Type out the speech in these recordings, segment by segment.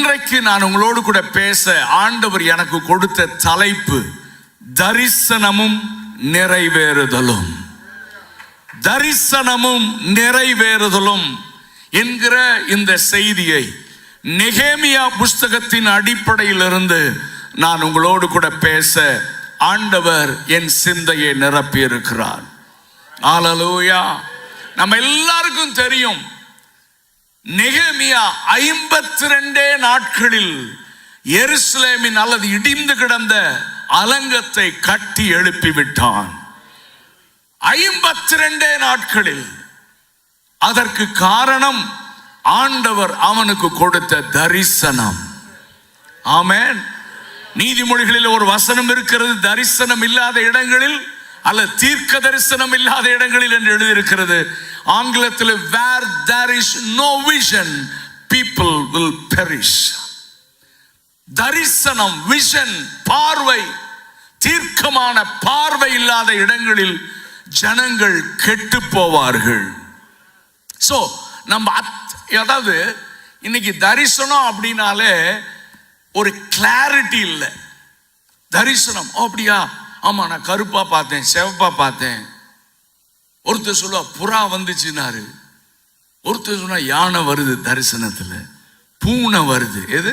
இன்றைக்கு நான் உங்களோடு கூட பேச ஆண்டவர் எனக்கு கொடுத்த தலைப்பு தரிசனமும் நிறைவேறுதலும். தரிசனமும் நிறைவேறுதலும் என்கிற இந்த செய்தியை நெகேமியா புஸ்தகத்தின் அடிப்படையிலிருந்து நான் உங்களோடு கூட பேச ஆண்டவர் என் சிந்தையை நிரப்பி இருக்கிறார். ஹல்லேலூயா. நம்ம எல்லாருக்கும் தெரியும், நெகேமியா 52 நாட்களில் எருசலேமின் அல்லது இடிந்து கிடந்த அலங்கத்தை கட்டி எழுப்பி விட்டான். 52 நாட்களில். அதற்கு காரணம் ஆண்டவர் அவனுக்கு கொடுத்த தரிசனம். ஆமென். நீதிமொழிகளில் ஒரு வசனம் இருக்கிறது, தரிசனம் இல்லாத இடங்களில் அல்ல தீர்க்க தரிசனம் இல்லாத இடங்களில் என்று எழுதியிருக்கிறது. ஆங்கிலத்தில் where there is no vision people will perish. தரிசனம், விஷன், பார்வை, தீர்க்கமான பார்வை இல்லாத இடங்களில் ஜனங்கள் கெட்டு போவார்கள். சோ நம்ம அதாவது இன்னைக்கு தரிசனம் அப்படின்னாலே ஒரு கிளாரிட்டி இல்லை. தரிசனம் அப்படியா, ஆமா நான் கருப்பா பார்த்தேன், செவப்பா பார்த்தேன். ஒருத்தர் சொல்லுவா புறா வந்துச்சுன்னாரு, ஒருத்தர் சொன்னா யானை வருது தரிசனத்துல, பூனை வருது. எது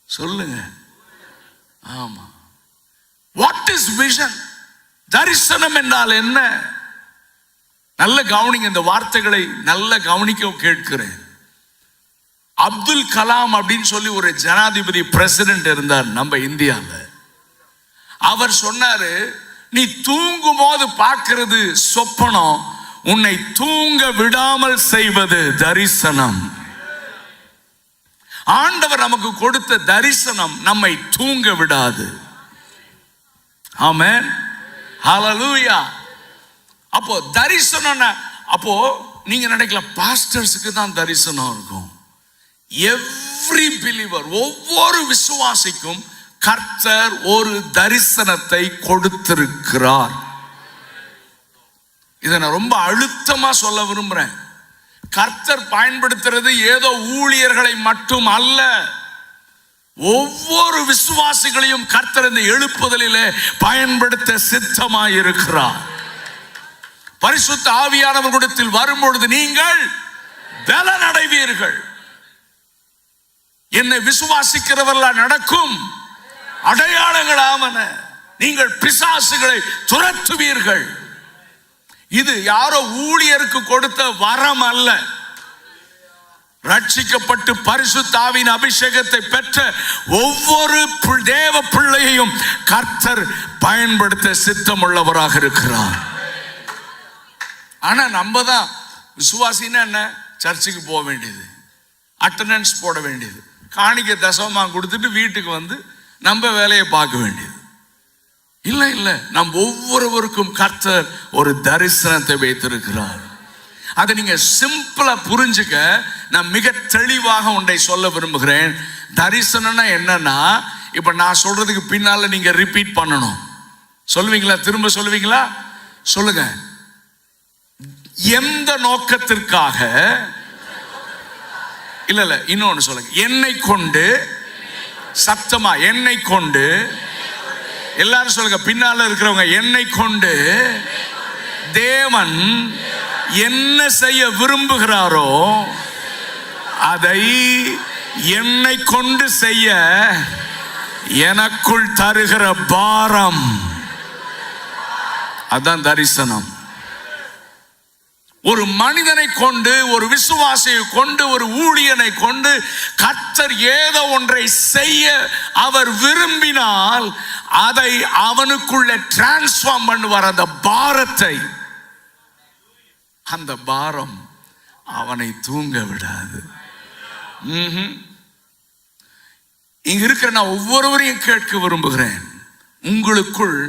சொல்லுங்க? ஆமா. What is vision? தரிசனம் என்றால் என்ன? நல்ல கவனிங்க, இந்த வார்த்தைகளை நல்ல கவனிக்க கேட்கிறேன். அப்துல் கலாம் அப்படின்னு சொல்லி ஒரு ஜனாதிபதி பிரசிடென்ட் இருந்தார் நம்ம இந்தியாவில். அவர் சொன்னாரு, நீ தூங்கும் போது பார்க்கிறது சொப்பனம், உன்னை தூங்க விடாமல் செய்வது தரிசனம். ஆண்டவர் நமக்கு கொடுத்த தரிசனம் நம்மை தூங்க விடாது. ஆமென். ஹல்லேலூயா. அப்போ தரிசனம், அப்போ நீங்க நினைக்கலாம் பாஸ்டர்ஸுக்கு தான் தரிசனம் இருக்கும். எவ்ரி பிலீவர், ஒவ்வொரு விசுவாசிக்கும் கர்த்தர் ஒரு தரிசனத்தை கொடுத்திருக்கிறார். இதை நான் ரொம்ப அழுத்தமா சொல்ல விரும்புறேன். கர்த்தர் பயன்படுத்துறது ஏதோ ஊழியர்களை மட்டும் அல்ல, ஒவ்வொரு விசுவாசிகளையும் கர்த்தர் இந்த எழுப்புதலிலே பயன்படுத்த சித்தமாய் இருக்கிறார். பரிசுத்த ஆவியானவர்களிடத்தில் வரும்பொழுது நீங்கள் பலன் அடைவீர்கள். என்னை விசுவாசிக்கிறவர்களால் நடக்கும் அடையாளங்கள் ஆவன. நீங்கள் பிசாசுகளை துரத்துவீர்கள். இது யாரோ ஊழியருக்கு கொடுத்த வரம் அல்ல. ரட்சிக்கப்பட்டு பரிசுத்த ஆவியின் அபிஷேகத்தை பெற்ற ஒவ்வொரு தேவ பிள்ளையையும் கர்த்தர் பயன்படுத்த சித்தம் உள்ளவராக இருக்கிறார். ஆனா நம்ம தான் விசுவாசின்னா என்ன, சர்ச்சுக்கு போக வேண்டியது, அட்டெண்டன்ஸ் போட வேண்டியது, காணிக்கை தசமமாக கொடுத்துட்டு வீட்டுக்கு வந்து நம்ம வேலையை பார்க்க வேண்டியது. இல்லை இல்லை, நம் ஒவ்வொருவருக்கும் கர்த்தர் ஒரு தரிசனத்தை வைத்திருக்கிறார். அதை நீங்க சிம்பிளா புரிஞ்சுக்க நான் மிக தெளிவாக ஒன்றை சொல்ல விரும்புகிறேன். தரிசனம்னா என்னன்னா, இப்ப நான் சொல்றதுக்கு பின்னால நீங்க ரிப்பீட் பண்ணணும். சொல்லுவீங்களா? திரும்ப சொல்லுவீங்களா? சொல்லுங்க. எந்த நோக்கத்திற்காக? இல்ல இல்ல, இன்னொன்னு சொல்லுங்க. என்னை கொண்டு, சத்தமா என்னை கொண்டு, எல்லாரும் சொல்லுங்க, பின்னால இருக்கிறவங்க, என்னை கொண்டு தேவன் என்ன செய்ய விரும்புகிறாரோ அதை என்னை கொண்டு செய்ய எனக்குள் தருகிற பாரம், அதான் தரிசனம். ஒரு மனிதனை கொண்டு, ஒரு விசுவாசியை கொண்டு, ஒரு ஊழியனை கொண்டு கர்த்தர் ஏதோ ஒன்றை செய்ய அவர் விரும்பினால் அதை அவனுக்குள்ள டிரான்ஸ்ஃபார்ம் பண்ணுவார். அந்த பாரத்தை, அந்த பாரம் அவனை தூங்க விடாது. இங்க இருக்கிற நான் ஒவ்வொருவரையும் கேட்க விரும்புகிறேன், உங்களுக்குள்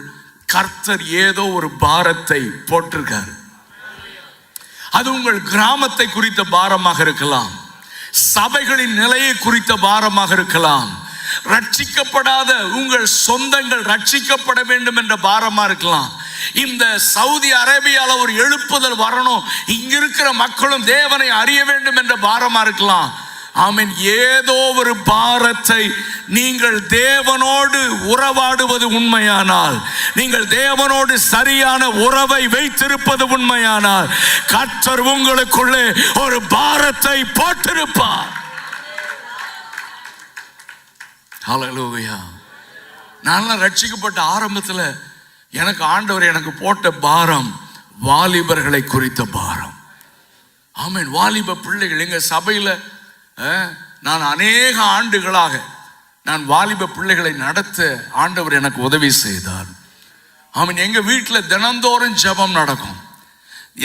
கர்த்தர் ஏதோ ஒரு பாரத்தை போட்டிருக்காரு. அது உங்கள் கிராமத்தை குறித்த பாரமாக இருக்கலாம், சபைகளின் நிலையை குறித்த பாரமாக இருக்கலாம், ரட்சிக்கப்படாத உங்கள் சொந்தங்கள் ரட்சிக்கப்பட வேண்டும் என்ற பாரமா இருக்கலாம். இந்த சவுதி அரேபியால ஒரு எழுப்புதல் வரணும், இங்க இருக்கிற மக்களும் தேவனை அறிய வேண்டும் என்ற பாரமா இருக்கலாம். ஆமென். ஏதோ ஒரு பாரத்தை நீங்கள் தேவனோடு உறவாடுவது உண்மையானால், நீங்கள் தேவனோடு சரியான உறவை வைத்திருப்பது உண்மையானால், கர்த்தர் உங்களுக்குள்ளே ஒரு பாரத்தை போட்டிருப்பார். ஹல்லேலூயா. நான் ரட்சிக்கப்பட்ட ஆரம்பத்தில் எனக்கு ஆண்டவர் எனக்கு போட்ட பாரம் வாலிபர்களை குறித்த பாரம். ஆமென். வாலிப பிள்ளைகள் எங்க சபையில் நான் அநேக ஆண்டுகளாக நான் வாலிப பிள்ளைகளை நடத்த ஆண்டவர் எனக்கு உதவி செய்தார். ஆமென். எங்க வீட்டில் தினந்தோறும் ஜெபம் நடக்கும்.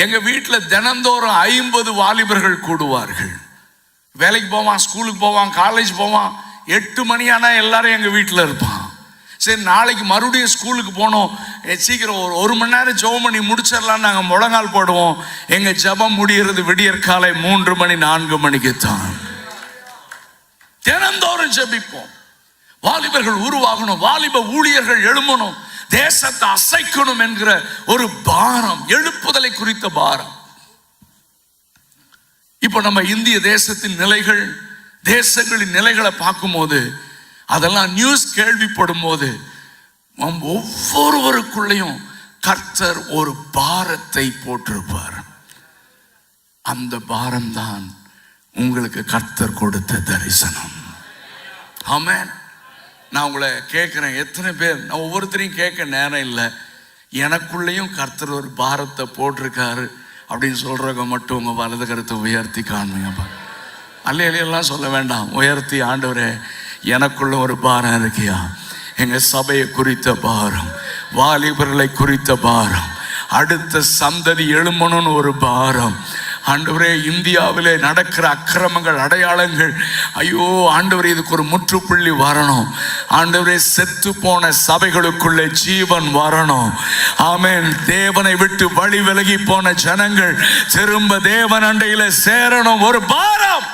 எங்க வீட்டில் தினந்தோறும் 50 வாலிபர்கள் கூடுவார்கள். வேலைக்கு போவான், ஸ்கூலுக்கு போவான், காலேஜ் போவான். 8 மணி ஆனால் எல்லாரும் எங்க வீட்டில் இருப்பான். சரி, நாளைக்கு மறுபடியும் ஸ்கூலுக்கு போனோம், சீக்கிரம் ஒரு மணி நேரம் ஜெபம் பண்ணி முடிச்சிடலாம் நாங்கள் முழங்கால் போடுவோம். எங்கள் ஜெபம் முடிகிறது விடியற்காலை 3 மணி 4 மணிக்கு தான். தினந்தோறும் ஜெபிப்போம். வாலிபர்கள் உருவாகணும், வாலிப ஊழியர்கள் எழும்பணும், தேசத்தை அசைக்கணும் என்கிற ஒரு பாரம், எழுப்புதலை குறித்த பாரம். இப்போ நம்ம இந்திய தேசத்தின் நிலைகள், தேசங்களின் நிலைகளை பார்க்கும்போது, அதெல்லாம் நியூஸ் கேள்விப்படும் போது ஒவ்வொருவருக்குள்ளேயும் கர்த்தர் ஒரு பாரத்தை போட்டிருப்பார். அந்த பாரம் தான் உங்களுக்கு கர்த்தர் கொடுத்த தரிசனம். ஆமென். நான் உங்களை கேட்குறேன், எத்தனை பேர், நான் ஒவ்வொருத்தரையும் கேட்க நேரம் இல்லை, எனக்குள்ளேயும் கர்த்தர் ஒரு பாரத்தை போட்டிருக்காரு அப்படின்னு சொல்றவங்க மட்டும் உங்க வலது கருத்தை உயர்த்தி காணுங்கப்பா. அல்லையெல்லாம் சொல்ல வேண்டாம், உயர்த்தி, ஆண்டவரே எனக்குள்ள ஒரு பாரம் இருக்கியா, எங்க சபையை குறித்த பாரம், வாலிபர்களை குறித்த பாரம், அடுத்த சந்ததி எழுமணும்னு ஒரு பாரம். ஆண்டவரே, இந்தியாவிலே நடக்கிற அக்கிரமங்கள், அடையாளங்கள், ஐயோ ஆண்டவரே இதுக்கு ஒரு முற்றுப்புள்ளி வரணும். ஆண்டவரே, செத்து போன சபைகளுக்குள்ளே ஜீவன் வரணும். ஆமென். தேவனை விட்டு வழி விலகி போன ஜனங்கள் திரும்ப தேவன் அண்டையில சேரணும், ஒரு பாரம்.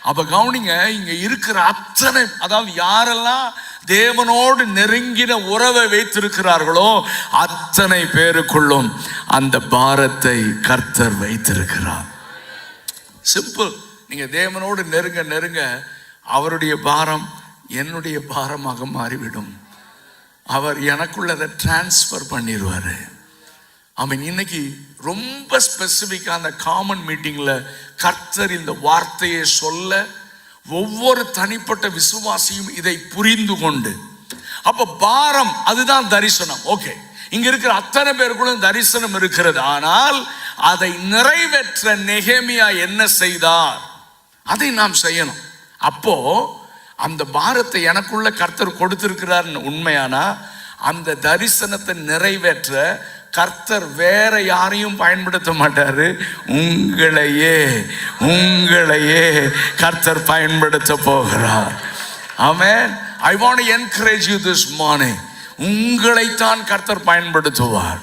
அப்ப கவனிங்க, இங்க இருக்கிற அத்தனை, அதாவது யாரெல்லாம் தேவனோடு நெருங்கின உறவை வைத்திருக்கிறார்களோ அத்தனை பேருக்குள்ளும் அந்த பாரத்தை கர்த்தர் வைத்திருக்கிறார். சிம்பிள். நீங்க தேவனோடு நெருங்க நெருங்க அவருடைய பாரம் என்னுடைய பாரமாக மாறிவிடும். அவர் எனக்குள்ளதை டிரான்ஸ்ஃபர் பண்ணிடுவாரு. இன்னைக்கு ரொம்ப ஸ்பெசிஃபிக்காக அந்த காமன் மீட்டிங்கில் கர்த்தர் இந்த வார்த்தையை சொல்ல ஒவ்வொரு தனிப்பட்ட விசுவாசியும் இதை புரிந்து கொண்டு, அப்ப பாரம் அதுதான் தரிசனம். ஓகே, இங்க இருக்கிற அத்தனை பேருக்குள்ள தரிசனம் இருக்கிறது. ஆனால் அதை நிறைவேற்ற நெகேமியா என்ன செய்தார், அதை நாம் செய்யணும். அப்போ அந்த பாரத்தை எனக்குள்ள கர்த்தர் கொடுத்திருக்கிறார் உண்மையானா, அந்த தரிசனத்தை நிறைவேற்ற கர்த்தர் வேற யாரையும் பயன்படுத்த மாட்டாரு, உங்களையே கர்த்தர் பயன்படுத்த போகிறார். ஆமென். I want to encourage you this morning. உங்களைத்தான் கர்த்தர் பயன்படுத்துவார்,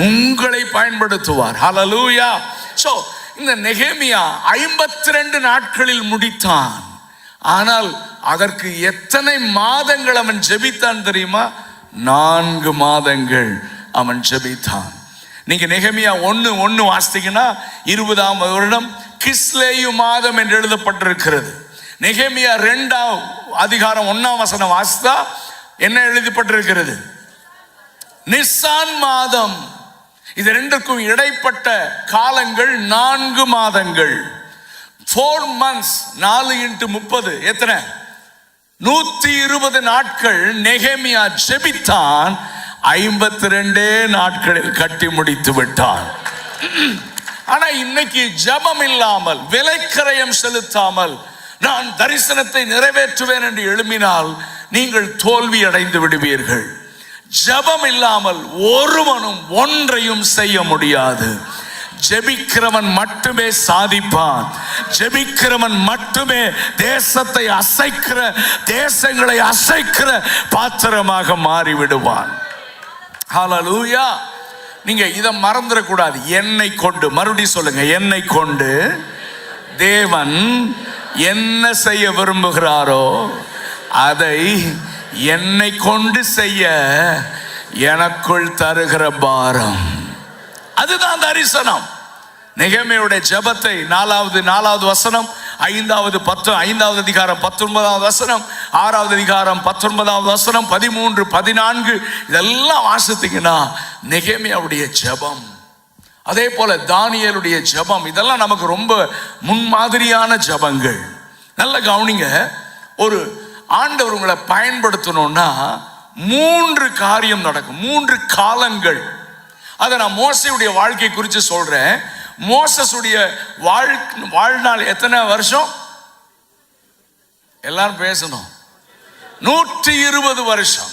உங்களை பயன்படுத்துவார். ஹல்லேலூயா. சோ இந்த நெகேமியா 52 நாட்களில் முடித்தான். ஆனால் அதற்கு எத்தனை மாதங்கள் அவன் ஜெபித்தான் தெரியுமா? 4 மாதங்கள் அவன் ஜெபித்தான். நீங்க நெகேமியா 1:1 வாசித்தீங்கன்னா 20ஆம் வருடம் கிஸ்லேயு மாதம் என்று எழுதப்பட்டிருக்கிறது. நெகேமியா 2ஆம் அதிகாரம் 1ஆம் வசனம் வாசித்தா என்ன எழுதப்பட்டிருக்கிறது? நிசான் மாதம். இது ரெண்டுக்கும் இடைப்பட்ட காலங்கள் 4 மாதங்கள். 4 months. 4 into 30 எத்தனை? 120 நாட்கள் நெகேமியா ஜெபித்தான். 52 நாட்களில் கட்டி முடித்து விட்டான். ஆனா இன்னைக்கு ஜெபம் இல்லாமல், விலைக்கரையம் செலுத்தாமல் நான் தரிசனத்தை நிறைவேற்றுவேன் என்று எழும்பினால் நீங்கள் தோல்வி அடைந்து விடுவீர்கள். ஜெபம் இல்லாமல் ஒருவனும் ஒன்றையும் செய்ய முடியாது. ஜெபிக்கிறவன் மட்டுமே சாதிப்பான். ஜெபிக்கிறவன் மட்டுமே தேசத்தை அசைக்கிற, தேசங்களை அசைக்கிற பாத்திரமாக மாறிவிடுவான். ஹல்லேலூயா. நீங்க இதை மறந்துடக்கூடாது. என்னை கொண்டு, மறுபடியும் சொல்லுங்க, என்னை கொண்டு தேவன் என்ன செய்ய விரும்புகிறாரோ அதை என்னை கொண்டு செய்ய எனக்குள் தருகிற பாரம், அதுதான் தரிசனம். நெகேமியாவுடைய ஜெபத்தை 4வது வசனம் ஐந்தாவது அதிகாரம் 19வது வசனம், 6வது அதிகாரம் 19வது வசனம், 13, 14 இதெல்லாம் வாசித்தீங்கன்னா நெகேமியாவுடைய ஜெபம், அதே போல தானியேலுடைய ஜெபம், இதெல்லாம் நமக்கு ரொம்ப முன்மாதிரியான ஜெபங்கள். நல்ல கவனிங்க. ஒரு ஆண்டவர் உங்களை பயன்படுத்தணும்னா 3 காரியம் நடக்கும், 3 காலங்கள். அதை நான் மோசேயுடைய வாழ்க்கை குறித்து சொல்றேன். மோசேயுடைய வாழ்நாள் எத்தனை வருஷம்? எல்லாரும் பேசணும். 120 வருஷம்.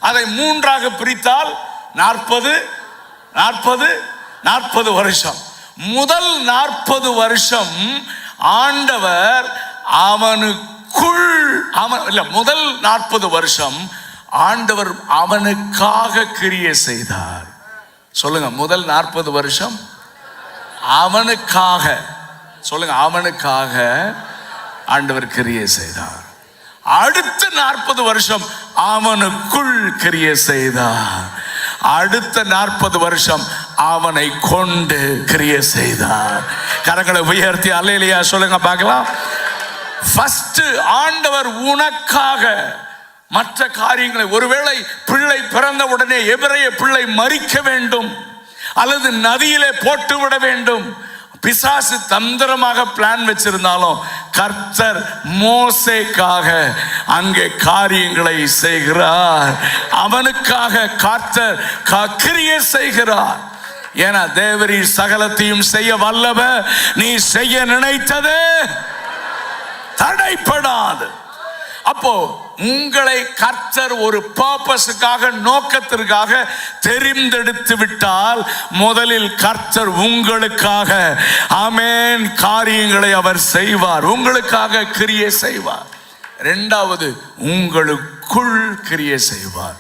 அதை 3ஆக பிரித்தால் 40 வருஷம். முதல் 40 வருஷம் ஆண்டவர் முதல் 40 வருஷம் ஆண்டவர் அவனுக்காக கிரியை செய்தார். சொல்லுங்க, முதல் 40 வருஷம் அவனுக்காக. சொல்லுங்க, அவனுக்காக ஆண்டவர் கிரியை செய்தார். அடுத்த 40 வருஷம் அவனுக்குள் கிரியை செய்தார். அடுத்த 40 வருஷம் அவனை கொண்டு கிரியை செய்தார். கரங்களை உயர்த்தி அல்லேலூயா சொல்லுங்க பார்க்கலாம். ஃபர்ஸ்ட் ஆண்டவர் உனக்காக மற்ற காரியங்களை, ஒருவேளை பிள்ளை பிறந்த உடனே எபிரெய பிள்ளை மரிக்க வேண்டும் அல்லது நதியிலே போட்டு விட வேண்டும், பிசாசு தந்திரமாக பிளான் வச்சிருந்தாலும் கர்த்தர் மோசேக்காக அங்கே காரியங்களை செய்கிறார். அவனுக்காக கர்த்தர் கிரியை செய்கிறார். ஏன்னா தேவரீர் சகலத்தையும் செய்ய வல்லவர், நீ செய்ய நினைத்தது தடைப்படாது. அப்போ உங்களை கர்த்தர் ஒரு பர்பஸுக்காக, நோக்கத்திற்காக தெரிந்தெடுத்து விட்டால் முதலில் கர்த்தர் உங்களுக்காக ஆமென் காரியங்களை அவர் செய்வார், உங்களுக்காக கிரியை செய்வார். இரண்டாவது, உங்களுக்குள் கிரியை செய்வார்.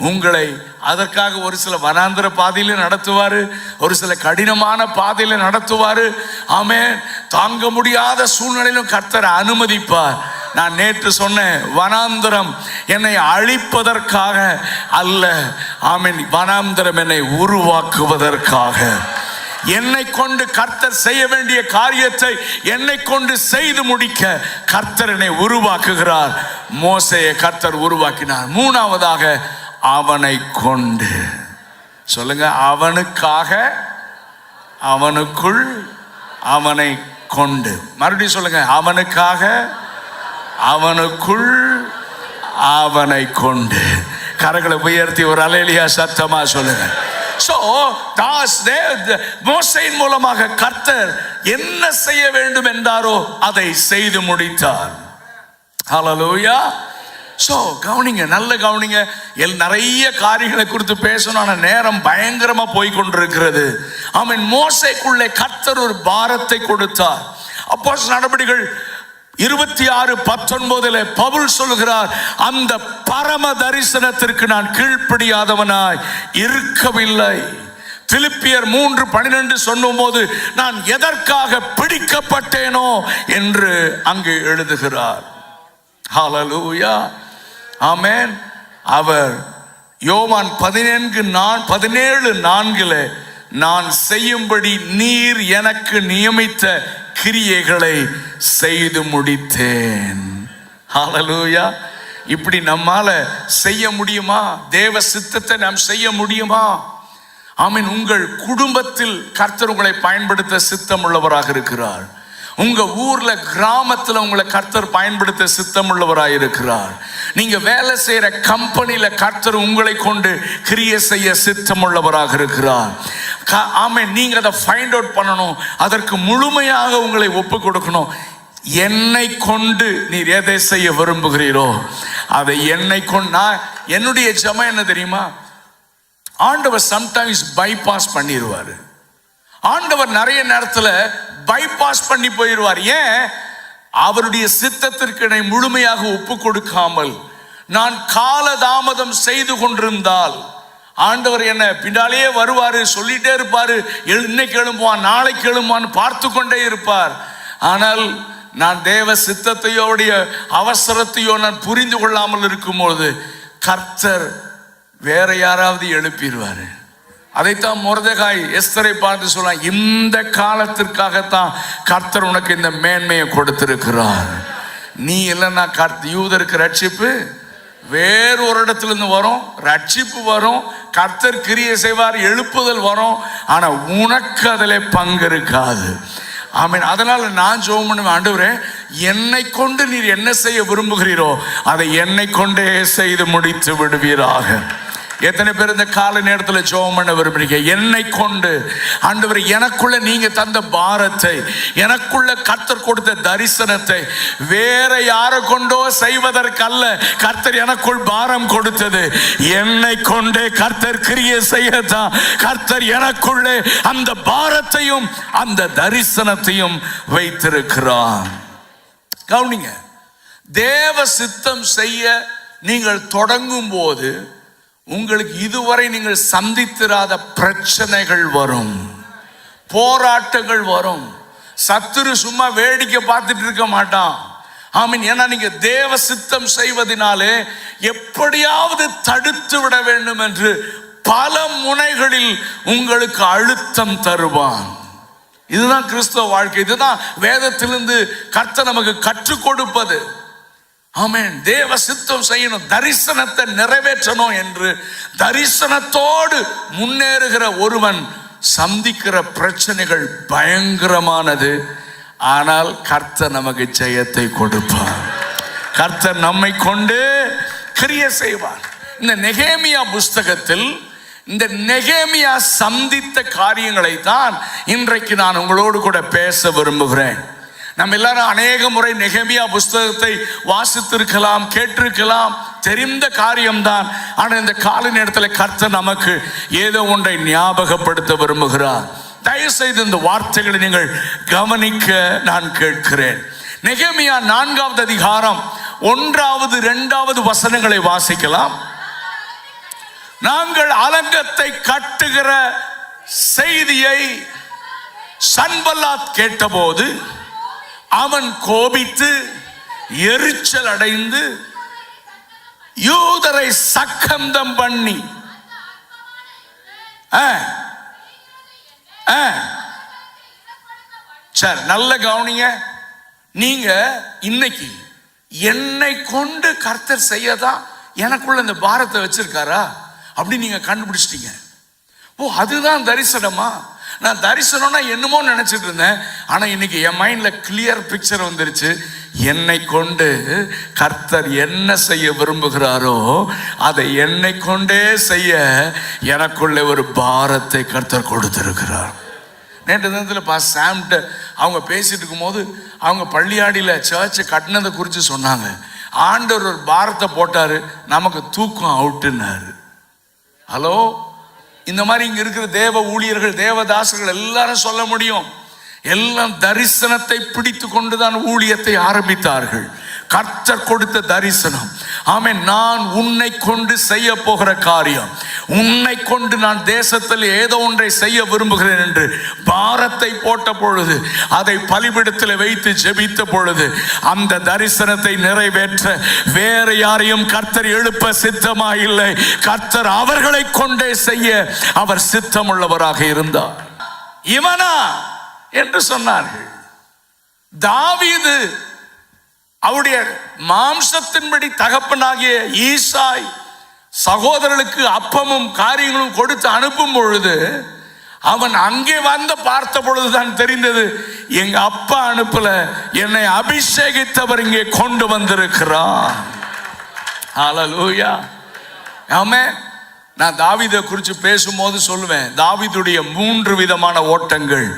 உங்களை அதற்காக ஒரு சில வனாந்திர பாதையில நடத்துவாரு, ஒரு சில கடினமான பாதையில நடத்துவாரு. ஆமென். தாங்க முடியாத சூழ்நிலையிலும் கர்த்தர் அனுமதிப்பார். நான் நேற்று சொன்னேன், வனாந்திரம் என்னை அழிப்பதற்காக அல்ல, ஆமென், வனாந்திரம் என்னை உருவாக்குவதற்காக. என்னை கொண்டு கர்த்தர் செய்ய வேண்டிய காரியத்தை என்னை கொண்டு செய்து முடிக்க கர்த்தர் என்னை உருவாக்குகிறார். மோசேயை கர்த்தர் உருவாக்கினார். மூணாவதாக, அவனை கொண்டு. சொல்லுங்க, அவனுக்காக, அவனுக்குள், அவனை கொண்டு. மறுபடியும் சொல்லுங்க, அவனுக்காக, அவனுக்குள், அவனை கொண்டு. கரங்களை உயர்த்தி ஒரு அல்லேலூயா சத்தமா சொல்லுங்க. மோசேயின் மூலமாக கர்த்தர் என்ன செய்ய வேண்டும் என்றாரோ அதை செய்து முடித்தார். ஹல்லேலூயா. கவனிங்க, நல்ல கவனிங்க. நிறைய காரியங்களை குறித்து பேசணும், ஆனால் நேரம் பயங்கரமா போய் கொண்டிருக்கிறது. ஆமென். மோசேக்குள்ளே கர்த்தர் ஒரு பாரத்தை கொடுத்தார். அப்போஸ்தலர் நடபடிகள் 26:19 பவுல் சொல்கிறார், அந்த பரம தரிசனத்திற்கு நான் கீழ்ப்படியாதவனாய் இருக்கவில்லை. பிலிப்பியர் 3:12 சொல்லும்போது, நான் எதற்காக பிடிக்கப்பட்டேனோ என்று அங்கு எழுதுகிறார். ஹல்லேலூயா. ஆமென். அவர் யோவான் 17:4 நான் செய்யும்படி நீர் எனக்கு நியமித்த கிரியைகளை செய்து முடித்தேன். ஹல்லேலூயா. இப்படி நம்மால செய்ய முடியுமா? தேவ சித்தத்தை நாம் செய்ய முடியுமா? ஆமென். உங்கள் குடும்பத்தில் கர்த்தர் உங்களை பயன்படுத்த சித்தம் உள்ளவராக இருக்கிறார். உங்க ஊர்ல, கிராமத்துல உங்களை கர்த்தர் பயன்படுத்த சித்தம் உள்ளவராக இருக்கிறார். நீங்க வேலை செய்யற கம்பெனியில கர்த்தர் உங்களை கொண்டு கிரியை செய்ய சித்தம் உள்ளவராக இருக்கிறார். ஆமென். நீங்க அதை ஃபைண்ட் அவுட் பண்ணணும், அதற்கு முழுமையாக உங்களை ஒப்பு கொடுக்கணும். என்னை கொண்டு நீர் எதை செய்ய விரும்புகிறீரோ அதை என்னை கொண்டு. என்னுடைய ஜெபம் என்ன தெரியுமா? ஆண்டவர் சம்டைம்ஸ் பைபாஸ் பண்ணிடுவாரு. ஆண்டவர் நிறைய நேரத்துல பைபாஸ் பண்ணி போயிடுவார். ஏன்? அவருடைய சித்தத்திற்கு என்னை முழுமையாக ஒப்பு கொடுக்காமல் நான் காலதாமதம் செய்து கொண்டிருந்தால் ஆண்டவர் என்ன பின்னாலேயே வருவாரு, சொல்லிட்டே இருப்பாரு, இன்னைக்கு எழும்புவான், நாளைக்கு எழும்புவான்னு பார்த்து கொண்டே இருப்பார். ஆனால் நான் தேவ சித்தத்தையோடைய அவசரத்தையோ நான் புரிந்து கொள்ளாமல் இருக்கும்போது கர்த்தர் வேற யாராவது எழுப்பிடுவாரு. அதைத்தான் மொர்தெகாய் எஸ்தரை பார்த்து சொல்றான், இந்த காலத்திற்காகத்தான் கர்த்தர் உனக்கு இந்த மேன்மையை கொடுத்திருக்கிறார். நீ இல்லைன்னா யூதருக்கு ரட்சிப்பு வேறு ஒரு இடத்துல இருந்து வரும், ரட்சிப்பு வரும், கர்த்தர் கிரியை செய்வார், எழுப்புதல் வரும். ஆனா உனக்கு அதில் பங்கு இருக்காது. ஆமென். அதனால நான் ஜெபம் பண்ணுவேன், ஆண்டவரே என்னை கொண்டு நீர் என்ன செய்ய விரும்புகிறீரோ அதை என்னை கொண்டே செய்து முடித்து விடுவீராக. எத்தனை பேர் இந்த கால நேரத்தில் ஜெபம் பண்ண விரும்புறீங்க? என்னை கொண்டு ஆண்டவரே, எனக்குள்ள நீங்க தந்த பாரத்தை, எனக்குள்ள கர்த்தர் கொடுத்த தரிசனத்தை வேற யாரை கொண்டோ செய்வதற்கல்ல, கர்த்தர் எனக்குள் பாரம் கொடுத்தது, என்னை கொண்டே கர்த்தர் கிரியை செய்யத்தான் கர்த்தர் எனக்குள்ளே அந்த பாரத்தையும் அந்த தரிசனத்தையும் வைத்திருக்கிறார். கவனிங்க, தேவ சித்தம் செய்ய நீங்கள் தொடங்கும் போது உங்களுக்கு இதுவரை நீங்கள் சந்தித்திராத பிரச்சனைகள் வரும், போராட்டங்கள் வரும். சத்துரு சும்மா வேடிக்கை பார்த்துட்டு இருக்க மாட்டான். ஆமீன். ஏன்னா நீங்க தேவ சித்தம் செய்வதனாலே எப்படியாவது தடுத்து விட வேண்டும் என்று பல முனைகளில் உங்களுக்கு அழுத்தம் தருவான். இதுதான் கிறிஸ்தவ வாழ்க்கை. இதுதான் வேதத்திலிருந்து கர்த்தர் நமக்கு கற்றுக் கொடுப்பது. ஆமென். தேவ சித்தம் செய்யணும், தரிசனத்தை நிறைவேற்றணும் என்று தரிசனத்தோடு முன்னேறுகிற ஒருவன் சந்திக்கிற பிரச்சனைகள் பயங்கரமானது. ஆனால் கர்த்தர் நமக்கு ஜெயத்தை கொடுப்பார். கர்த்தர் நம்மை கொண்டு கிரியை செய்வார். இந்த நெகேமியா புஸ்தகத்தில் இந்த நெகேமியா சந்தித்த காரியங்களை தான் இன்றைக்கு நான் உங்களோடு கூட பேச விரும்புகிறேன். நம்ம எல்லாரும் அநேக முறை நெகேமியா புஸ்தகத்தை வாசித்திருக்கலாம், கேட்டிருக்கலாம், தெரிந்த காரியம்தான். ஆனால் இந்த கால நேரத்தில் கர்த்தர் நமக்கு ஏதோ ஒன்றை ஞாபகப்படுத்த விரும்புகிறார். தயவு செய்து இந்த வார்த்தைகளை நீங்கள் கவனிக்க நான் கேட்கிறேன். நெகேமியா 4வது அதிகாரம் 1, 2 வசனங்களை வாசிக்கலாம். நாங்கள் அலங்கத்தை கட்டுகிற செய்தியை சன்பல்லாத் கேட்டபோது அவன் கோபித்து எரிச்சல் அடைந்து யூதரை சக்கந்தம் பண்ணி, சரி நல்ல கவனிங்க, நீங்க இன்னைக்கு என்னை கொண்டு கர்த்தர் செய்யதான் எனக்குள்ள இந்த பாரத்தை வச்சிருக்காரா அப்படி நீங்க கண்டுபிடிச்சிட்டீங்க. ஓ, அதுதான் தரிசனமா? நான் தரிசனம்னா என்னமோ நினைச்சிட்டு இருந்தேன். ஆனா இன்னைக்கு என் மைண்ட்ல கிளியர் பிக்சர் வந்துருச்சு. என்னை கொண்டு கர்த்தர் என்ன செய்ய விரும்புகிறாரோ அதை என்னை கொண்டே செய்ய எனக்குள்ள ஒரு பாரத்தை கர்த்தர் கொடுத்திருக்கிறார். நேற்று தினத்தில் பா சாம்கிட்ட அவங்க பேசிட்டு இருக்கும் போது அவங்க பள்ளியாடியில் சர்ச்சை கட்டினதை குறித்து சொன்னாங்க. ஆண்டவர் ஒரு பாரத்தை போட்டாரு, நமக்கு தூக்கம் அவுட்டுன்னாரு. ஹலோ, இந்த மாதிரி இங்க இருக்கிற தேவ ஊழியர்கள், தேவதாசர்கள் எல்லாரும் சொல்ல முடியும். எல்லாம் தரிசனத்தை பிடித்து கொண்டுதான் ஊழியத்தை ஆரம்பித்தார்கள். கர்த்தர் கொடுத்த தரிசனம். ஆமென். நான் உன்னை கொண்டு செய்ய போகிற காரியம், உன்னை கொண்டு நான் தேசத்தில் ஏதோ ஒன்றை செய்ய விரும்புகிறேன் என்று பாரத்தை போட்ட பொழுது, அதை பலிபீடத்தில் வைத்து ஜெபித்த பொழுது, அந்த தரிசனத்தை நிறைவேற்ற வேற யாரையும் கர்த்தர் எழுப்ப சித்தமா இல்லை. கர்த்தர் அவர்களை கொண்டே செய்ய அவர் சித்தமுள்ளவராக இருந்தார். இவனா என்று சொன்னார்கள். தாவீது அவருடைய மாம்சத்தின்படி தகப்பனாகிய ஈசாய் சகோதரர்களுக்கு அப்பமும் காரியங்களும் கொடுத்து அனுப்பும் பொழுது அவன் அங்கே வந்து பார்த்த பொழுதுதான் தெரிந்தது, எங்க அப்பா அனுப்பல, என்னை அபிஷேகித்தவர் இங்கே கொண்டு வந்திருக்கிறார். ஹல்லேலூயா. ஆமென். நான் தாவீதை குறித்து பேசும்போது சொல்லுவேன், தாவீதுடைய 3 விதமான ஓட்டங்கள்.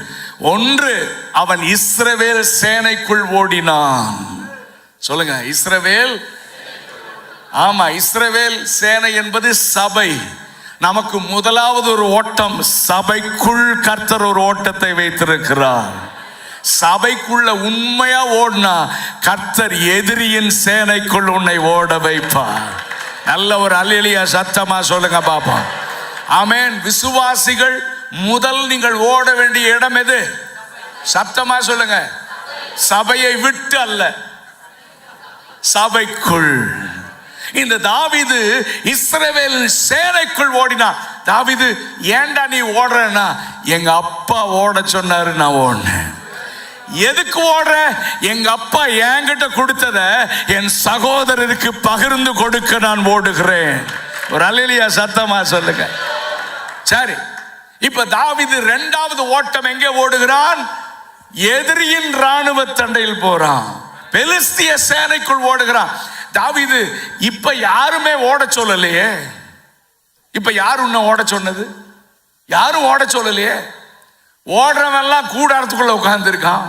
ஒன்று, அவன் இஸ்ரவேல் சேனைக்குள் ஓடினான். சொல்லுங்க, இஸ்ரவேல். ஆமா, இஸ்ரவேல் சேனை என்பது சபை. நமக்கு முதலாவது ஒரு ஓட்டம், சபைக்குள் கர்த்தர் ஒரு ஓட்டத்தை வைத்திருக்கிறார். சபைக்குள்ள உண்மையா ஓடினா கர்த்தர் எதிரியின் சேனைக்குள் உன்னை ஓட வைப்பார். நல்ல ஒரு அல்லேலூயா சத்தமா சொல்லுங்க பாப்போம். ஆமென். விசுவாசிகள் முதல் நீங்கள் ஓட வேண்டிய இடம் எது? சத்தமா சொல்லுங்க. சபையை விட்டு அல்ல, சபைக்குள். இந்த தாவீது இஸ்ரவேல் சேனைக்குள் ஓடினான். தாவீது, ஏன்டா நீ ஓடுறன்னா, எங்க அப்பா ஓட சொன்னாரு, நான் ஓடினேன். எதுக்கு ஓடுற? எங்க அப்பா என்கிட்ட கொடுத்தத என் சகோதரருக்கு பகிர்ந்து கொடுக்க நான் ஓடுகிறேன். ஒரு அல்லேலூயா சத்தமா சொல்லுங்க. சரி, இப்ப தாவீது இரண்டாவது ஓட்டம் எங்கே ஓடுகிறான்? எதிரியின் ராணுவ தண்டையில் போறான், பெலிஸ்திய சேனைக்குள் ஓடுகிறான். தாவீது இப்ப யாருமே ஓட சொல்லலையே. இப்ப யாரு உன்னை ஓட சொன்னது? யாரும் ஓட சொல்லலையே. ஓடுறவன் எல்லாம் கூடாரத்துக்குள்ள உட்கார்ந்து இருக்கான்.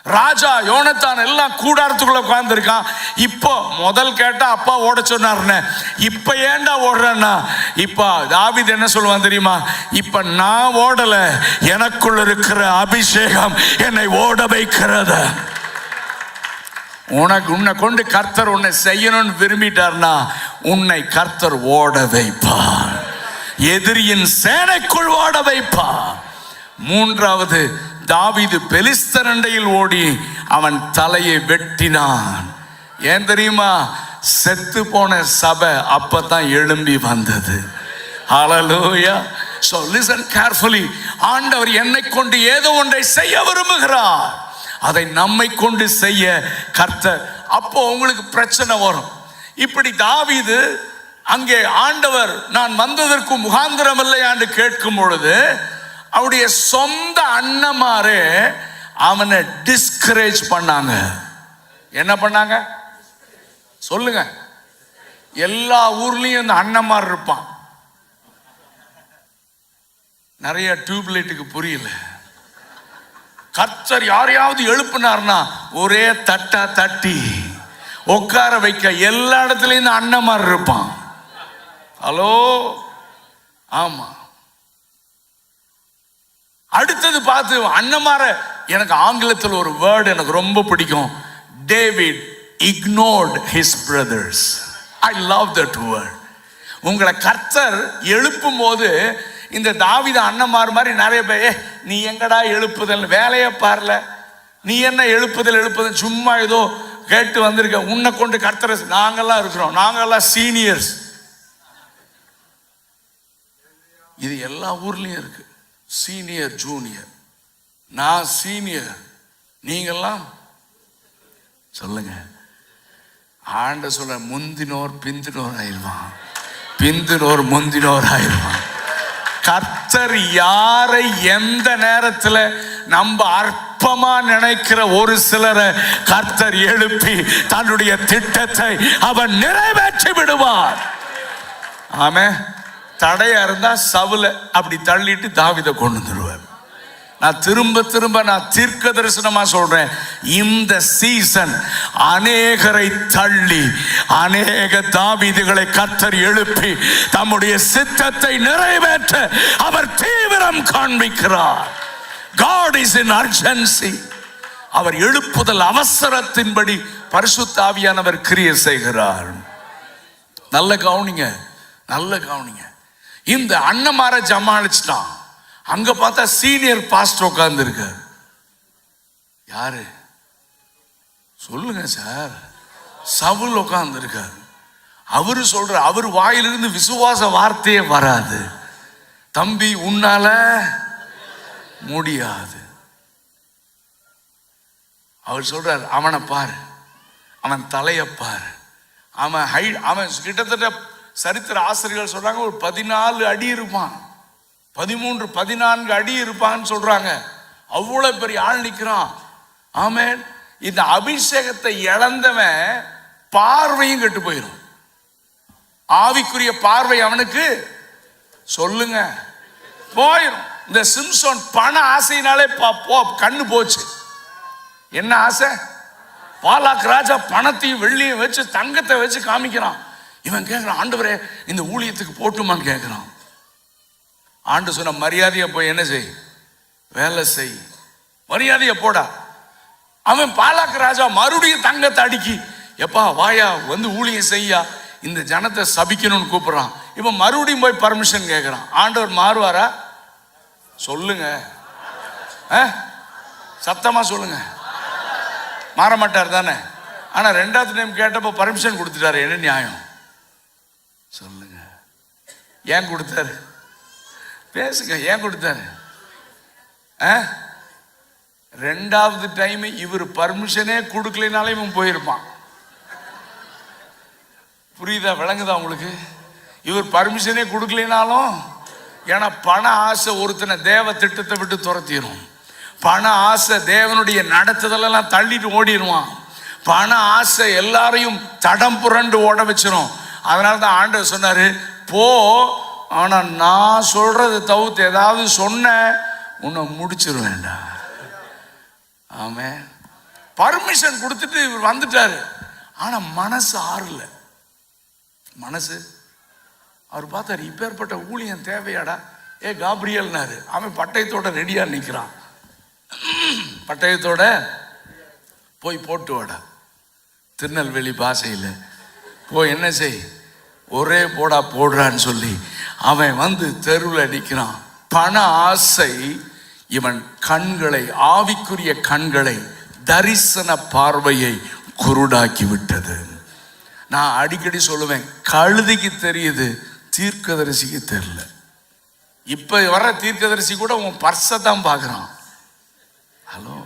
ராஜா யோனத்தான் எல்லாம் கூடாரத்துக்குள்ள உட்கார்ந்து இருக்கான். இப்போ முதல் கேட்டா அப்பா ஓட சொன்னார்னு, இப்ப ஏன்டா ஓடுறேன்னா, இப்ப தாவீது என்ன சொல்லுவான் தெரியுமா? இப்ப நான் ஓடல, எனக்குள்ள இருக்கிற அபிஷேகம் என்னை ஓட வைக்கிறது. உன்னை கொண்டு கர்த்தர் உன்னை செய்யணும்னு விரும்பிட்டார்னா உன்னை கர்த்தர் ஓட வைப்பார், எதிரியின் சேனைக்குள் ஓட வைப்பார். மூன்றாவது, தாவீது பெலிஸ்தர் அண்டையில் ஓடி அவன் தலையை வெட்டினான். ஏன் தெரியுமா? செத்து போன சபை அப்பதான் எழும்பி வந்தது. ஹல்லேலூயா. So listen carefully. ஆண்டவர் என்னை கொண்டு ஏதோ ஒன்றை செய்ய விரும்புகிறார், அதை நம்மை கொண்டு செய்ய கர்த்தர். அப்போ உங்களுக்கு பிரச்சனை வரும். இப்படி தாவீது அங்கே ஆண்டவர் நான் வந்ததற்கு முகாந்திரம் இல்லையா என்று கேட்கும் பொழுது அவருடைய சொந்த அண்ணமாரே அவனை டிஸ்கரேஜ் பண்ணாங்க. என்ன பண்ணாங்க சொல்லுங்க? எல்லா ஊர்லயும் இந்த அண்ணமார் இருப்பான். நிறைய டியூப்லைட்டுக்கு புரியல. கர்த்தர் யாரையாவது எழுப்பினார்னா ஒரே தட்டா தட்டி உட்கார வைக்க எல்லா இடத்துலயும் இந்த அண்ணமார் இருப்பான். ஹலோ, ஆமா. அடுத்தது பார்த்து அண்ணமார, எனக்கு ஆங்கிலத்தில் ஒரு வேர்டு எனக்கு ரொம்ப பிடிக்கும். David ignored his brothers. I love that word. உங்களை கர்த்தர் எழுப்பும் போது இந்த தாவீது அண்ணமார் மாதிரி நிறைய பேர், நீ எங்கடா எழுப்புதல், வேலையை பாரல, நீ என்ன எழுப்புதல் சும்மா ஏதோ கேட்டு வந்திருக்க, உன்னை கொண்டு கர்த்தர். நாங்கெல்லாம் இருக்கிறோம், நாங்கெல்லாம் சீனியர்ஸ். இது எல்லா ஊர்லயும் இருக்கு. Senior junior. நான் சீனியர், நீங்கெல்லாம் சொல்லுங்க. ஆண்ட சொல்ல, முந்தினோர் பிந்தினோர் ஆயிடுவான், பிந்தினோர் முந்தினோர் ஆயிடுவான். கர்த்தர் யாரை எந்த நேரத்தில் நம்ம அற்பமா நினைக்கிற ஒரு சிலரை கர்த்தர் எழுப்பி தன்னுடைய திட்டத்தை அவன் நிறைவேற்றி விடுவார். ஆமே. தடையா இருந்தா சவுல அப்படி தள்ளிட்டு தாவீதை கொண்டு வந்துடுவார். நான் திரும்ப நான் தீர்க்க தரிசனமா சொல்றேன், இந்த சீசன் அநேகரை தள்ளி அநேக தாவீதுகளை கர்த்தர் எழுப்பி தம்முடைய சித்தத்தை நிறைவேற்ற அவர் தீவிரம் காண்பிக்கிறார். God is in urgency. அவர் எழுப்புதல் அவசரத்தின்படி பரிசுத்த ஆவியானவர் கிரியை செய்கிறார். நல்ல கவனிங்க, நல்ல கவனிங்க. இந்த அண்ணமார ஜமாளிச்சிட்டான். அங்க பார்த்தா சீனியர் பாஸ்டர் உட்கார்ந்து இருக்கார். யாரு சொல்லுங்க சார்? சவுல் உட்கார்ந்து இருக்கார். அவரு சொல்ற, அவர் வாயிலிருந்து விசுவாச வார்த்தையே வராது. தம்பி உன்னால முடியாது. அவர் சொல்றார், அவனை பாரு, அவன் தலையை பாரு, அவன் கிட்டத்தட்ட சரித்திர ஆசிரியர்கள் சொல்றாங்க ஒரு 14 அடி இருப்பான், 13, 14 அடி இருப்பான்னு சொல்றாங்க. அவ்வளவு பெரிய ஆள் நிற்கிறான். ஆமென். இந்த அபிஷேகத்தை இழந்தவன் பார்வையும் கெட்டு போயிடும். ஆவிக்குரிய பார்வை அவனுக்கு சொல்லுங்க போயிடும். இந்த சிம்சோன் பண ஆசையினாலே கண்ணு போச்சு. என்ன ஆசை? பாலாக் ராஜா பணத்தையும் வெள்ளியும் வச்சு தங்கத்தை வச்சு காமிக்கிறான். இவன் கேட்கிறான், ஆண்டவரே இந்த ஊழியத்துக்கு போட்டுமான்னு கேட்கிறான். ஆண்டு சொன்ன, மரியாதையை போய் என்ன செய், வேலை செய், மரியாதையை போடா. அவன் பாலாக் ராஜா மறுபடியும் தங்கத்தை அடுக்கி, எப்பா வாயா வந்து ஊழியம் செய்யா, இந்த ஜனத்தை சபிக்கணும்னு கூப்பிடுறான். இப்ப மறுபடியும் போய் பர்மிஷன் கேட்கிறான். ஆண்டவர் மாறுவாரா? சொல்லுங்க, சத்தமா சொல்லுங்க. மாற மாட்டார் தானே? ஆனா 2வது டைம் கேட்டப்போ பர்மிஷன் கொடுத்துட்டாரு. என்ன நியாயம் சொல்லுங்க? ஏன் கொடுத்தாரு? பேசுங்க. ஏன் கொடுத்தாரு? ரெண்டாவது டைம் இவர் பர்மிஷனே கொடுக்கலனாலே இவன் போயிருப்பான். புரியுதா? விளங்குதா உங்களுக்கு? இவர் பர்மிஷனே கொடுக்கலனாலும், ஏன்னா பண ஆசை ஒருத்தனை தேவ திட்டத்தை விட்டு துரத்திடும். பண ஆசை தேவனுடைய நடத்துதலெல்லாம் தள்ளிட்டு ஓடிடுவான். பண ஆசை எல்லாரையும் தடம் புரண்டு ஓட வச்சிரும். அதனால தான் ஆண்டவர் சொன்னாரு, போ, ஆனா நான் சொல்றது தவிர்த்து ஏதாவது சொன்ன உன்னை முடிச்சிருவேண்டா. ஆமே. பர்மிஷன் கொடுத்துட்டு இவர் வந்துட்டாரு. ஆனா மனசு ஆறல. மனசு அவர் பார்த்தாரு, இப்பேற்பட்ட ஊழியம் தேவையாடா? காப்ரியல்னாரு. அவன் பட்டயத்தோட ரெடியா நிற்கிறான். பட்டயத்தோட போய் போட்டு வாடா. திருநெல்வேலி பாஷையில் போய் என்ன செய், ஒரே போடா போடுறான்னு சொல்லி அவன் வந்து தெருவில் அடிக்கிறான். பண ஆசை இவன் கண்களை, ஆவிக்குரிய கண்களை, தரிசன பார்வையை குருடாக்கி விட்டது. நான் அடிக்கடி சொல்லுவேன், கழுதைக்கு தெரியுது, தீர்க்கதரிசிக்கு தெரியல. இப்ப வர தீர்க்கதரிசி கூட உன் பர்ஸை தான் பார்க்குறான். ஹலோ,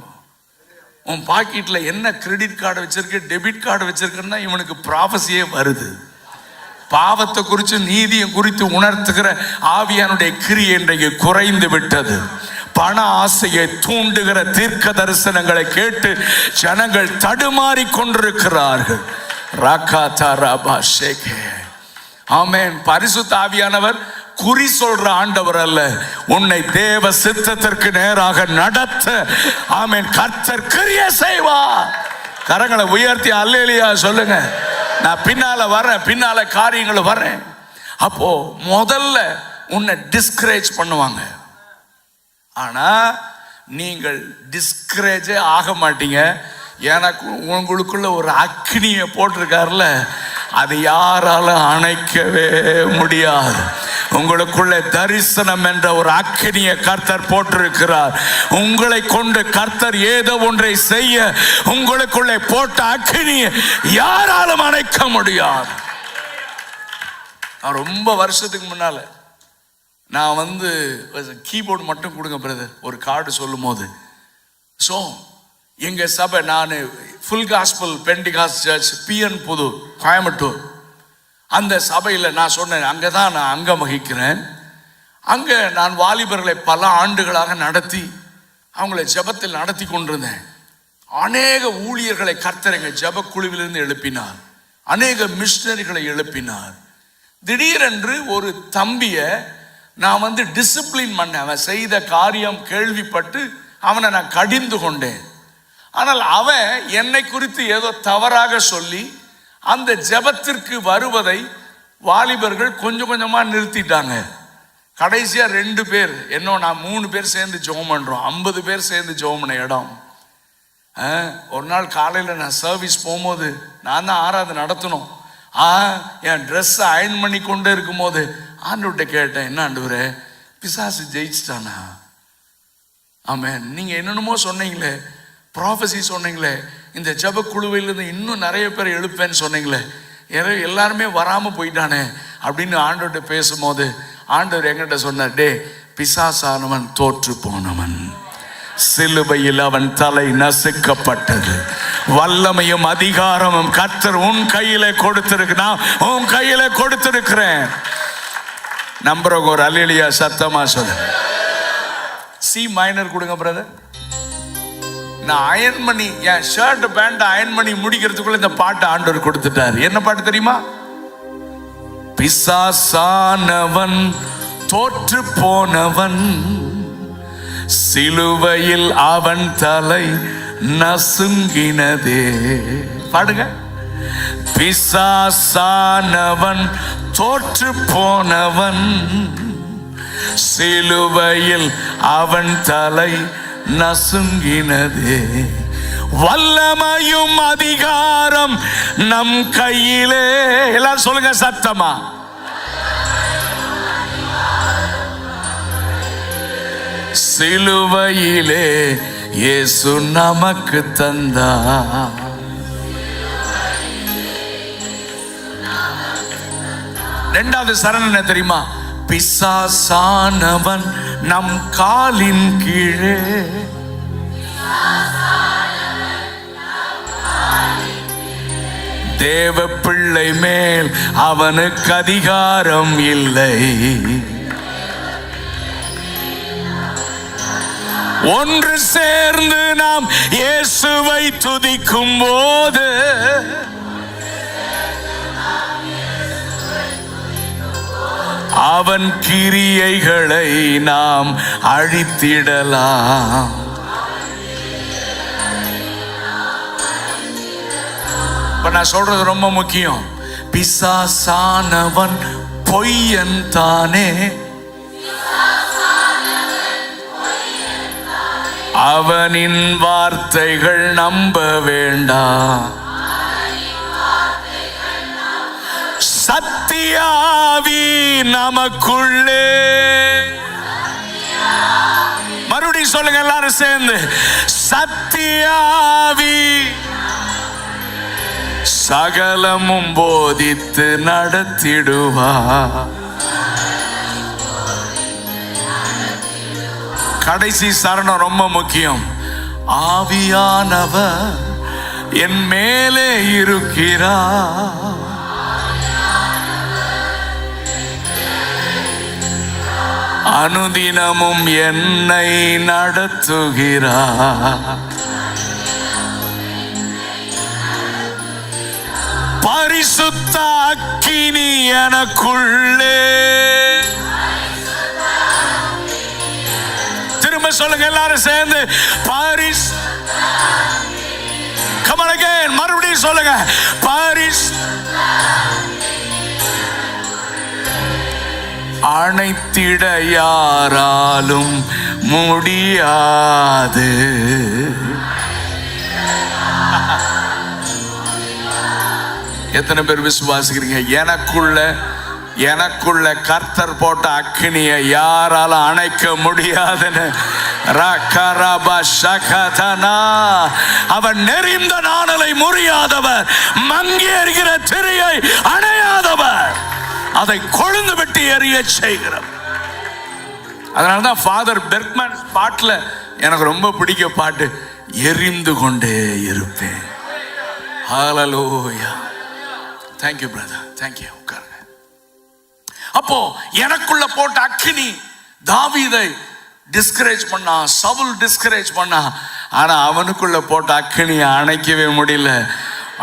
உன் பாக்கெட்ல என்ன கிரெடிட் கார்டு வச்சிருக்கு, டெபிட் கார்டு வச்சிருக்குன்னா இவனுக்கு ப்ராபஸியே வருது. பாவத்தை குறித்து நீதியை குறித்து உணர்த்துகிற ஆவியானுடைய கிரியை இன்றைக்கு குறைந்து விட்டது. பண ஆசையை தூண்டுகிற தீர்க்க தரிசனங்களை கேட்டு ஜனங்கள் தடுமாறி கொண்டிருக்கிறார்கள். ஆமென். பரிசுத்த ஆவியானவர் குறி சொல்ற ஆண்டவர் அல்ல, உன்னை தேவ சித்தத்திற்கு நேராக நடத்த ஆமென் கர்த்தர் கிரியை செய்வார். கரங்களை உயர்த்தி அல்லேலூயா சொல்லுங்க. நான் பின்னால வரேன், பின்னால காரியங்களை வரேன். அப்போ முதல்ல உன்னை டிஸ்கரேஜ் பண்ணுவாங்க. ஆனா நீங்கள் டிஸ்கரேஜே ஆக மாட்டீங்க. எனக்கு உங்களுக்குள்ள ஒரு அக்னியை போட்டிருக்காருல, அது யாராலும் அணைக்கவே முடியாது. உங்களுக்குள்ள தரிசனம் என்ற ஒரு அக்கினியை கர்த்தர் போட்டிருக்கிறார். உங்களை கொண்டு கர்த்தர் ஏதோ ஒன்றை செய்ய உங்களுக்குள்ளே போட்ட அக்கினியை யாராலும் அணைக்க முடியாது. ரொம்ப வருஷத்துக்கு முன்னால நான் வந்து கீபோர்டு மட்டும் கொடுங்க பிரதர் ஒரு கார்டு சொல்லும் போது, ஸோ எங்க சபை, நான் full gospel Pentecostal church PN Pudur Coimbatore, அந்த சபையில் நான் சொன்னேன், அங்கே தான் நான் அங்கம் வகிக்கிறேன். அங்கே நான் வாலிபர்களை பல ஆண்டுகளாக நடத்தி அவங்களை ஜெபத்தில் நடத்தி கொண்டிருந்தேன். அநேக ஊழியர்களை கர்த்தர் எங்கள் ஜெப குழுவிலிருந்து எழுப்பினார். அநேக மிஷனரிகளை எழுப்பினார். திடீரென்று ஒரு தம்பியை நான் வந்து டிசிப்ளின் பண்ண, அவன் செய்த காரியம் கேள்விப்பட்டு அவனை நான் கடிந்து கொண்டேன். ஆனால் அவன் என்னை குறித்து ஏதோ தவறாக சொல்லி அந்த ஜெபத்திற்கு வருவதை வாலிபர்கள் கொஞ்சம் கொஞ்சமா நிறுத்திட்டாங்க. கடைசியா 2 பேர், இன்னும் நான் 3 பேர் சேர்ந்து ஜெபம் பண்றோம். 50 பேர் சேர்ந்து ஜெபம் பண்ண இடம். ஒரு நாள் காலையில் நான் சர்வீஸ் போகும்போது, நான் தான் ஆராதனை நடத்தணும். என் ட்ரெஸ்ஸை அயன் பண்ணி கொண்டு இருக்கும் போது ஆண்டவர்கிட்ட கேட்டேன், என்ன ஆண்டவரே, பிசாசு ஜெயிச்சிட்டானா? ஆமென். நீங்க என்னென்னமோ சொன்னீங்களே, ப்ராஃபஸி சொன்னீங்களே, இந்த ஜெப குழுவிலிருந்து இன்னும் நிறைய பேர் எழுப்பேன்னு சொன்னீங்களே, எல்லாருமே வராம போயிட்டானே அப்படின்னு ஆண்டவர்கிட்ட பேசும்போது ஆண்டவர் என்கிட்ட சொன்னார், டே, பிசாசானவன் தோற்று போனவன், சிலுவையில் அவன் தலை நசுக்கப்பட்டது, வல்லமையும் அதிகாரமும் கர்த்தர் உன் கையில கொடுத்திருக்கிறான், உன் கையில கொடுத்திருக்கிறேன். நம்புறவங்க ஒரு அல்லேலூயா சத்தமா சொல்லு. சி மைனர் கொடுங்க பிரதர். நான் அயன் பண்ணி என் ஷர்ட் பேண்ட் அயன் பண்ணி முடிக்கிறதுக்குள்ள இந்த பாட்டு ஆண்டவர் கொடுத்துட்டார். என்ன பாட்டு தெரியுமா? பிசாசானவன் தோற்று போனவன், சிலுவையில் அவன் தலை நசுங்கினதே. பாடுங்க. பிசாசானவன் தோற்று போனவன், சிலுவையில் அவன் தலை நசுங்கினதே, வல்லமையும் அதிகாரம் நம் கையிலே. எல்லாரும் சொல்லுங்க சத்தமா. சிலுவையிலே இயேசு நமக்கு தந்தார். இரண்டாவது சரணம் என்ன தெரியுமா? பிசாசானவன் நம் காலின் கீழே, தேவ பிள்ளை மேல் அவனுக்கு அதிகாரம் இல்லை. ஒன்று சேர்ந்து நாம் இயேசுவை துதிக்கும் போது அவன் கிரியைகளை நாம் அழித்திடலாம். இப்ப நான் சொல்றது ரொம்ப முக்கியம். பிசாசானவன் பொய்யன் தானே, அவனின் வார்த்தைகள் நம்ப வேண்டாம். சத்தியாவி நமக்குள்ளே, மறுபடியும் சொல்லுங்க எல்லாரும் சேர்ந்து, சத்தியாவி சகலமும் போதித்து நடத்திடுவார். கடைசி சரணம் ரொம்ப முக்கியம். ஆவியானவர் என் மேலே இருக்கிறார், அனுதினமும் என்னை நடத்துகிறார். பரிசுத்த அக்கினி எனக்குள்ளே, திரும்ப சொல்லுங்க எல்லாரும் சேர்ந்து, Come on again, மறுபடியும் சொல்லுங்க, அணைத்திட யாராலும் முடியாது. எத்தனை பேர் விசுவாசிக்கிறீங்க? எனக்குள்ள கர்த்தர் போட்ட அக்கினியை யாரால அணைக்க முடியாதுன்னு. அவர் நெறிந்த நாணலை முறியாதவர், மங்கி எறிகிற திரையை அணையாதவர், அதை கொழுந்து விட்டு எறிய செய்கிறவர். அதனாலதான் ஃபாதர் பெர்க்மன் பாட்டுல எனக்கு ரொம்ப பிடிக்க பாட்டு, எரிந்து கொண்டே இருப்பேன். ஹல்லேலூயா. Thank you brother, thank you. உட்காருங்க. அப்போ எனக்குள்ள போட்ட அக்கினி தாவீதை டிஸ்கரேஜ் பண்ணா, சவுல் டிஸ்கரேஜ் பண்ணா. ஆனா அவனுக்குள்ள போட்ட அக்கினியை அணைக்கவே முடியல.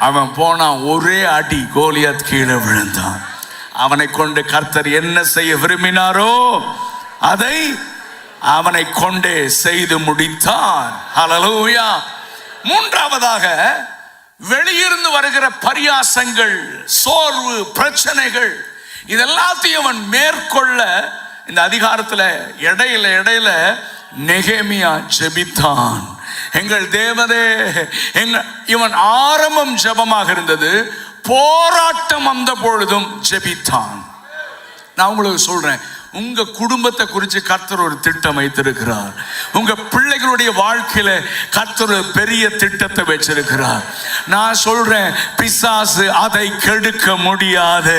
அவன் போனா ஒரே அடி, கோலியாத் கீழே விழுந்தான். அவனை கொண்டு கர்த்தர் என்ன செய்ய விரும்பினாரோ அதை அவனை கொண்டே செய்து முடித்தான். ஹல்லேலூயா. மூன்றாவதாக, வெளியிருந்து வருகிற பரியாசங்கள், சோர்வு, பிரச்சனைகள், இதெல்லாத்தையும் அவன் மேற்கொள்ள இந்த அதிகாரத்துல இடையில நெகேமியா ஜெபித்தான். எங்கள் தேவனே, இவன் ஆரம்பம் ஜெபமாக இருந்தது, போராட்டம் வந்த பொழுதும் ஜெபித்தான். நான் உங்களுக்கு சொல்றேன், உங்க குடும்பத்தை குறித்து கர்த்தர் ஒரு திட்டம் வைத்திருக்கிறார். உங்க பிள்ளைகளுடைய வாழ்க்கையில கர்த்தர் ஒரு பெரிய திட்டத்தை வச்சிருக்கிறார். நான் சொல்றேன், பிசாசு அதை கெடுக்க முடியாது,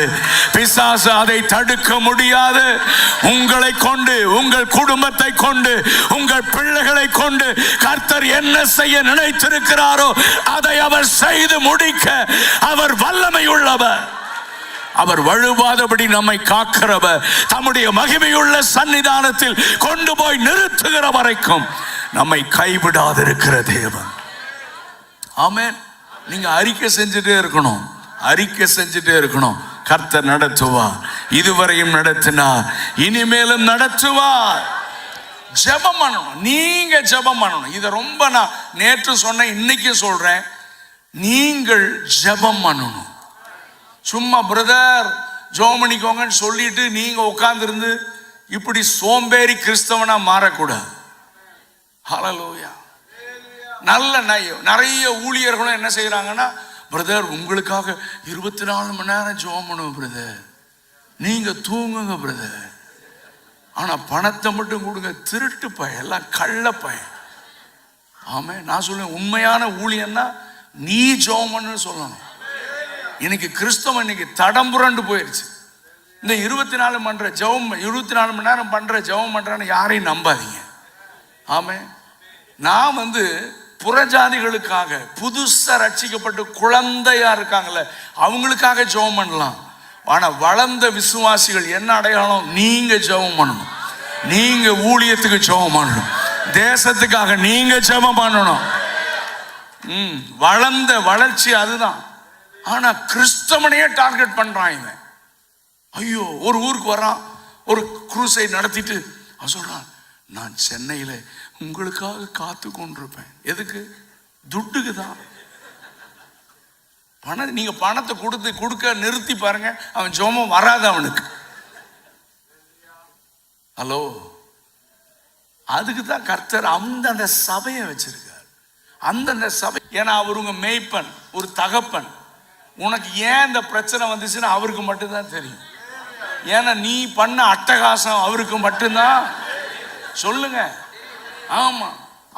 பிசாசு அதை தடுக்க முடியாது. உங்களை கொண்டு, உங்கள் குடும்பத்தை கொண்டு, உங்கள் பிள்ளைகளை கொண்டு கர்த்தர் என்ன செய்ய நினைத்திருக்கிறாரோ அதை அவர் செய்து முடிக்க அவர் வல்லமை உள்ளவர். அவர் வழுவாதபடி நம்மை காக்கிறவர், தம்முடைய மகிமையுள்ள சன்னிதானத்தில் கொண்டு போய் நிறுத்துகிற வரைக்கும் நம்மை கைவிடாதிருக்கிற தேவன். ஆமென். நீங்க அறிக்கை செஞ்சுட்டே இருக்கணும், அறிக்கை செஞ்சுட்டே இருக்கணும். கர்த்தர் நடத்துவார், இதுவரையும் நடத்தினார், இனிமேலும் நடத்துவார். ஜெபம் பண்ணணும், நீங்க ஜெபம் பண்ணணும். இதை ரொம்ப நான் நேற்று சொன்னேன், இன்னைக்கு சொல்றேன், நீங்கள் ஜெபம் பண்ணணும். சும்மா பிரதர் ஜெபம் பண்ணிக்கோங்கன்னு சொல்லிட்டு நீங்க உட்கார்ந்துருந்து இப்படி சோம்பேறி கிறிஸ்தவனா மாறக்கூடாது. ஹல்லேலூயா. நல்ல நிறைய ஊழியர்களும் என்ன செய்யறாங்கன்னா, பிரதர் உங்களுக்காக 24 மணி நேரம் ஜெபம் பண்ணுவோம் பிரதர், நீங்க தூங்குங்க பிரதர், ஆனா பணத்தை மட்டும் கொடுங்க. திருட்டு பையன், எல்லாம் கள்ள பையன். ஆமே. நான் சொல்லுவேன், உண்மையான ஊழியன்னா நீ ஜெபம் பண்ணு சொல்லணும். இன்னைக்கு கிறிஸ்தவம் இன்னைக்கு தடம் புரண்டு போயிடுச்சு. இந்த 24 பண்ற ஜெபம், 24 மணி நேரம் பண்ற ஜெபம் பண்றேன்னு யாரையும் நம்பாதீங்க. ஆமே. நான் புறஜாதிகளுக்காக புதுசா ரட்சிக்கப்பட்டு குழந்தையா இருக்காங்கல்ல, அவங்களுக்காக ஜெபம் பண்ணலாம். ஆனா வளர்ந்த விசுவாசிகள் என்ன அடையாளம்? நீங்க ஜெபம் பண்ணணும், நீங்க ஊழியத்துக்கு ஜெபம் பண்ணணும், தேசத்துக்காக நீங்க ஜெபம் பண்ணணும். வளர்ந்த வளர்ச்சி அதுதான். ஆனா கிறிஸ்தவனையே டார்கெட் பண்றான் இவன். ஐயோ, ஒரு ஊருக்கு வரான், ஒரு குரூசை நடத்திட்டு அவன் சொல்றான், நான் சென்னையில உங்களுக்காக காத்து கொண்டிருப்பேன். எதுக்கு? துட்டுக்கு தான். நீங்க பணத்தை கொடுக்க நிறுத்தி பாருங்க, அவன் ஜெபம் வராது அவனுக்கு. ஹலோ, அதுக்கு தான் கர்த்தர் அந்த சபையை வச்சிருக்கார். அந்த சபை, ஏன்னா அவர் உங்க மேய்ப்பன், ஒரு தகப்பன். உனக்கு ஏன் இந்த பிரச்சனை வந்துச்சுன்னு அவருக்கு மட்டும்தான் தெரியும். ஏன்னா நீ பண்ண அட்டகாசம் அவருக்கு மட்டும்தான். சொல்லுங்க. ஆமா,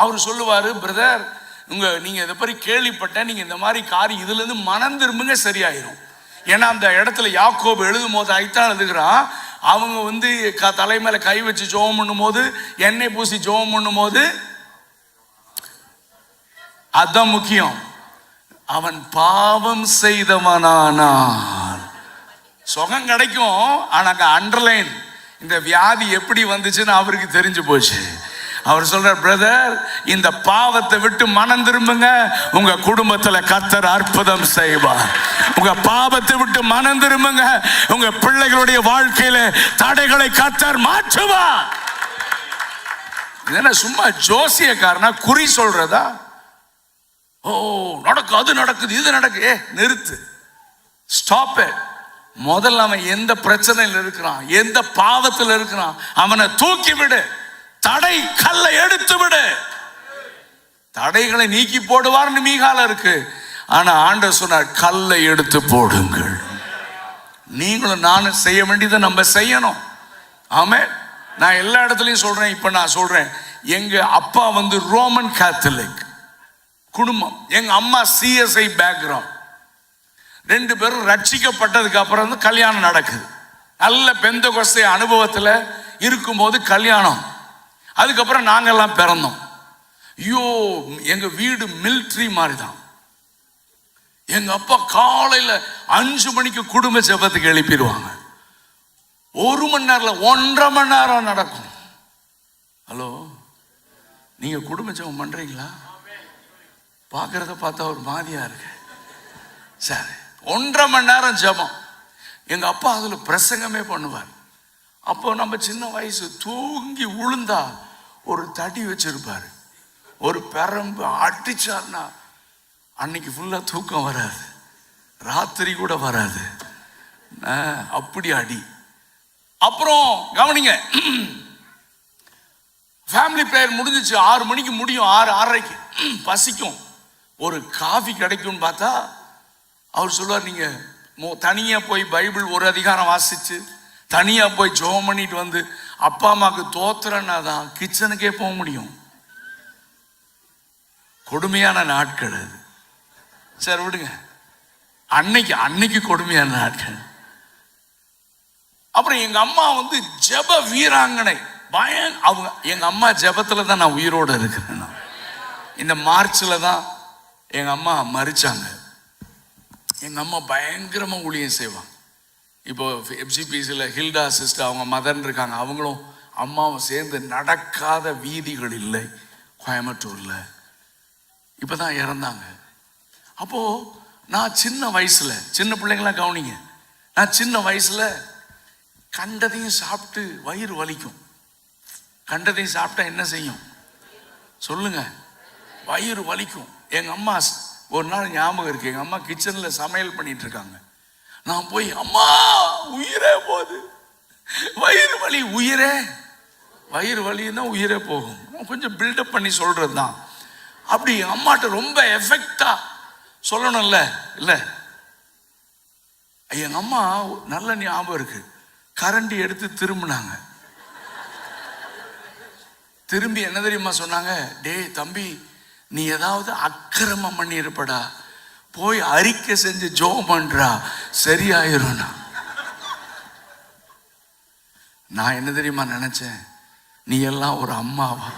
அவர் சொல்லுவாரு, பிரதர் நீங்க இதை பற்றி கேள்விப்பட்டேன், நீங்க இந்த மாதிரி காரியம் இதுல இருந்து மனம் திரும்புங்க, சரியாயிரும். ஏன்னா அந்த இடத்துல யாக்கோபு எழுதும் போது ஐத்தான் எழுதுகிறான், அவங்க தலைமையில கை வச்சு ஜெபம் பண்ணும் போது, எண்ணெய் பூசி ஜெபம் பண்ணும் போது, அதான் முக்கியம், அவன் பாவம் செய்தவனானான். சுகம் கிடைக்கும், ஆனா அண்டர்லைன் இந்த வியாதி எப்படி வந்துச்சுன்னு அவருக்கு தெரிஞ்சு போச்சு. அவர் சொல்றார், பிரதர் இந்த பாவத்தை விட்டு மனம் திரும்புங்க, உங்க குடும்பத்துல கர்த்தர் அற்புதம் செய்வார். உங்க பாவத்தை விட்டு மனம் திரும்புங்க, உங்க பிள்ளைகளுடைய வாழ்க்கையில தடைகளை கர்த்தர் மாற்றுவார். என்ன சும்மா ஜோசியக்காரனா குறி சொல்றதா? ஓ நடக்கு, அது நடக்குது, இது நடக்கு. நிறுத்து, ஸ்டாப் இட். முதல்ல அவன் எந்த பிரச்சனையில் இருக்கிறான், எந்த பாவத்தில் இருக்கிறான், அவனை தூக்கி விடு. தடை கல்லை எடுத்து விடு. தடைகளை நீக்கி போடுவார்னு மீகால இருக்கு. ஆனா ஆண்டவர் சொன்னார், கல்லை எடுத்து போடுங்கள். நீங்களும் நானும் செய்ய வேண்டியதை நம்ம செய்யணும். ஆமே. நான் எல்லா இடத்துலையும் சொல்றேன். இப்ப நான் சொல்றேன், எங்க அப்பா ரோமன் கேத்தலிக் குடும்பம், எங்க அம்மா CSI பேக்ரவுண்ட். 2 பேரும் ரட்சிக்கப்பட்டதுக்கு அப்புறம் கல்யாணம் நடக்குது. நல்ல பெந்தகோஸ்தே அனுபவத்தில் இருக்கும்போது கல்யாணம். அதுக்கப்புறம் நாங்கெல்லாம் பிறந்தோம். ஐயோ, எங்க வீடு மிலிட்ரி மாதிரி தான். எங்க அப்பா காலையில 5 மணிக்கு குடும்ப ஜெபத்துக்கு எழுப்பிடுவாங்க. 1 மணி நேரம் 1.5 மணி நேரம் நடக்கும். ஹலோ, நீங்க குடும்ப ஜெபம் பண்றீங்களா? பார்க்கறத பார்த்தா ஒரு மாதிரியா இருக்கு. சரி, 1.5 மணி நேரம் ஜெபம். எங்க அப்பா அதுல பிரசங்கமே பண்ணுவார். அப்போ நம்ம சின்ன வயசு, தூங்கி உளுந்தா ஒரு தடி வச்சிருப்பாரு, ஒரு பெரம்பு அடிச்சார்னா அன்னைக்கு ஃபுல்லா தூக்கம் வராது, ராத்திரி கூட வராது, அப்படி அடி. அப்புறம் கவனிங்க, ஃபேமிலி பிரேயர் முடிஞ்சிச்சு, 6 மணிக்கு முடியும், 6:30க்கு பசிக்கும், ஒரு காஃபி கிடைக்கும்னு பார்த்தா அவர் சொல்லுவார், நீங்க தனியா போய் பைபிள் ஒரு அதிகாரம் வாசிச்சு தனியா போய் ஜெபம் பண்ணிட்டு அப்பா அம்மாவுக்கு தோத்துறன்னா தான் கிச்சனுக்கே போக முடியும். கொடுமையான நாட்கள் அது. சரி விடுங்க, அன்னைக்கு கொடுமையான நாட்கள். அப்புறம் எங்க அம்மா ஜெப வீராங்கனை. அவங்க எங்க அம்மா ஜெபத்துல தான் நான் உயிரோட இருக்கிறேன். இந்த மார்ச்ல தான் எங்க அம்மா மரிச்சாங்க. எங்க அம்மா பயங்கரமா ஊழியம் செய்வாங்க. இப்போ FGPCல ஹில்டா சிஸ்டர், அவங்க மதன் இருக்காங்க, அவங்களும் அம்மாவும் சேர்ந்து நடக்காத வீதிகள் இல்லை கோயம்புத்தூர்ல. இப்பதான் இறந்தாங்க. அப்போ நான் சின்ன வயசுல, சின்ன பிள்ளைங்களாம் கவனிங்க, நான் சின்ன வயசுல கண்டதையும் சாப்பிட்டு வயிறு வலிக்கும். கண்டதையும் சாப்பிட்டா என்ன செய்யும் சொல்லுங்க? வயிறு வலிக்கும். எங்க அம்மா ஒரு நாள் ஞாபகம் இருக்கு, எங்க அம்மா கிச்சன்ல சமையல் பண்ணிட்டு இருக்காங்க. நான் போய், அம்மா உயிரே போகுது, வயிறு வலி, வயிறு வலின்னா உயிரே போகும். கொஞ்சம் பில்டப் பண்ணி சொல்றது தான். அப்படி அம்மாட்ட ரொம்ப எஃபெக்டா சொல்லணும்ல. இல்ல, எங்க அம்மா நல்ல ஞாபகம் இருக்கு, கரண்டி எடுத்து திரும்பினாங்க. திரும்பி என்ன தெரியுமா சொன்னாங்க? டேய் தம்பி, நீ ஏதாவது அக்கிரமம் பண்ணி இருப்படா, போய் அறிக்கை செஞ்சு ஜெபம் பண்றா, சரியாயிரும். நான் என்ன தெரியுமா நினைச்சேன், நீ எல்லாம் ஒரு அம்மாவா?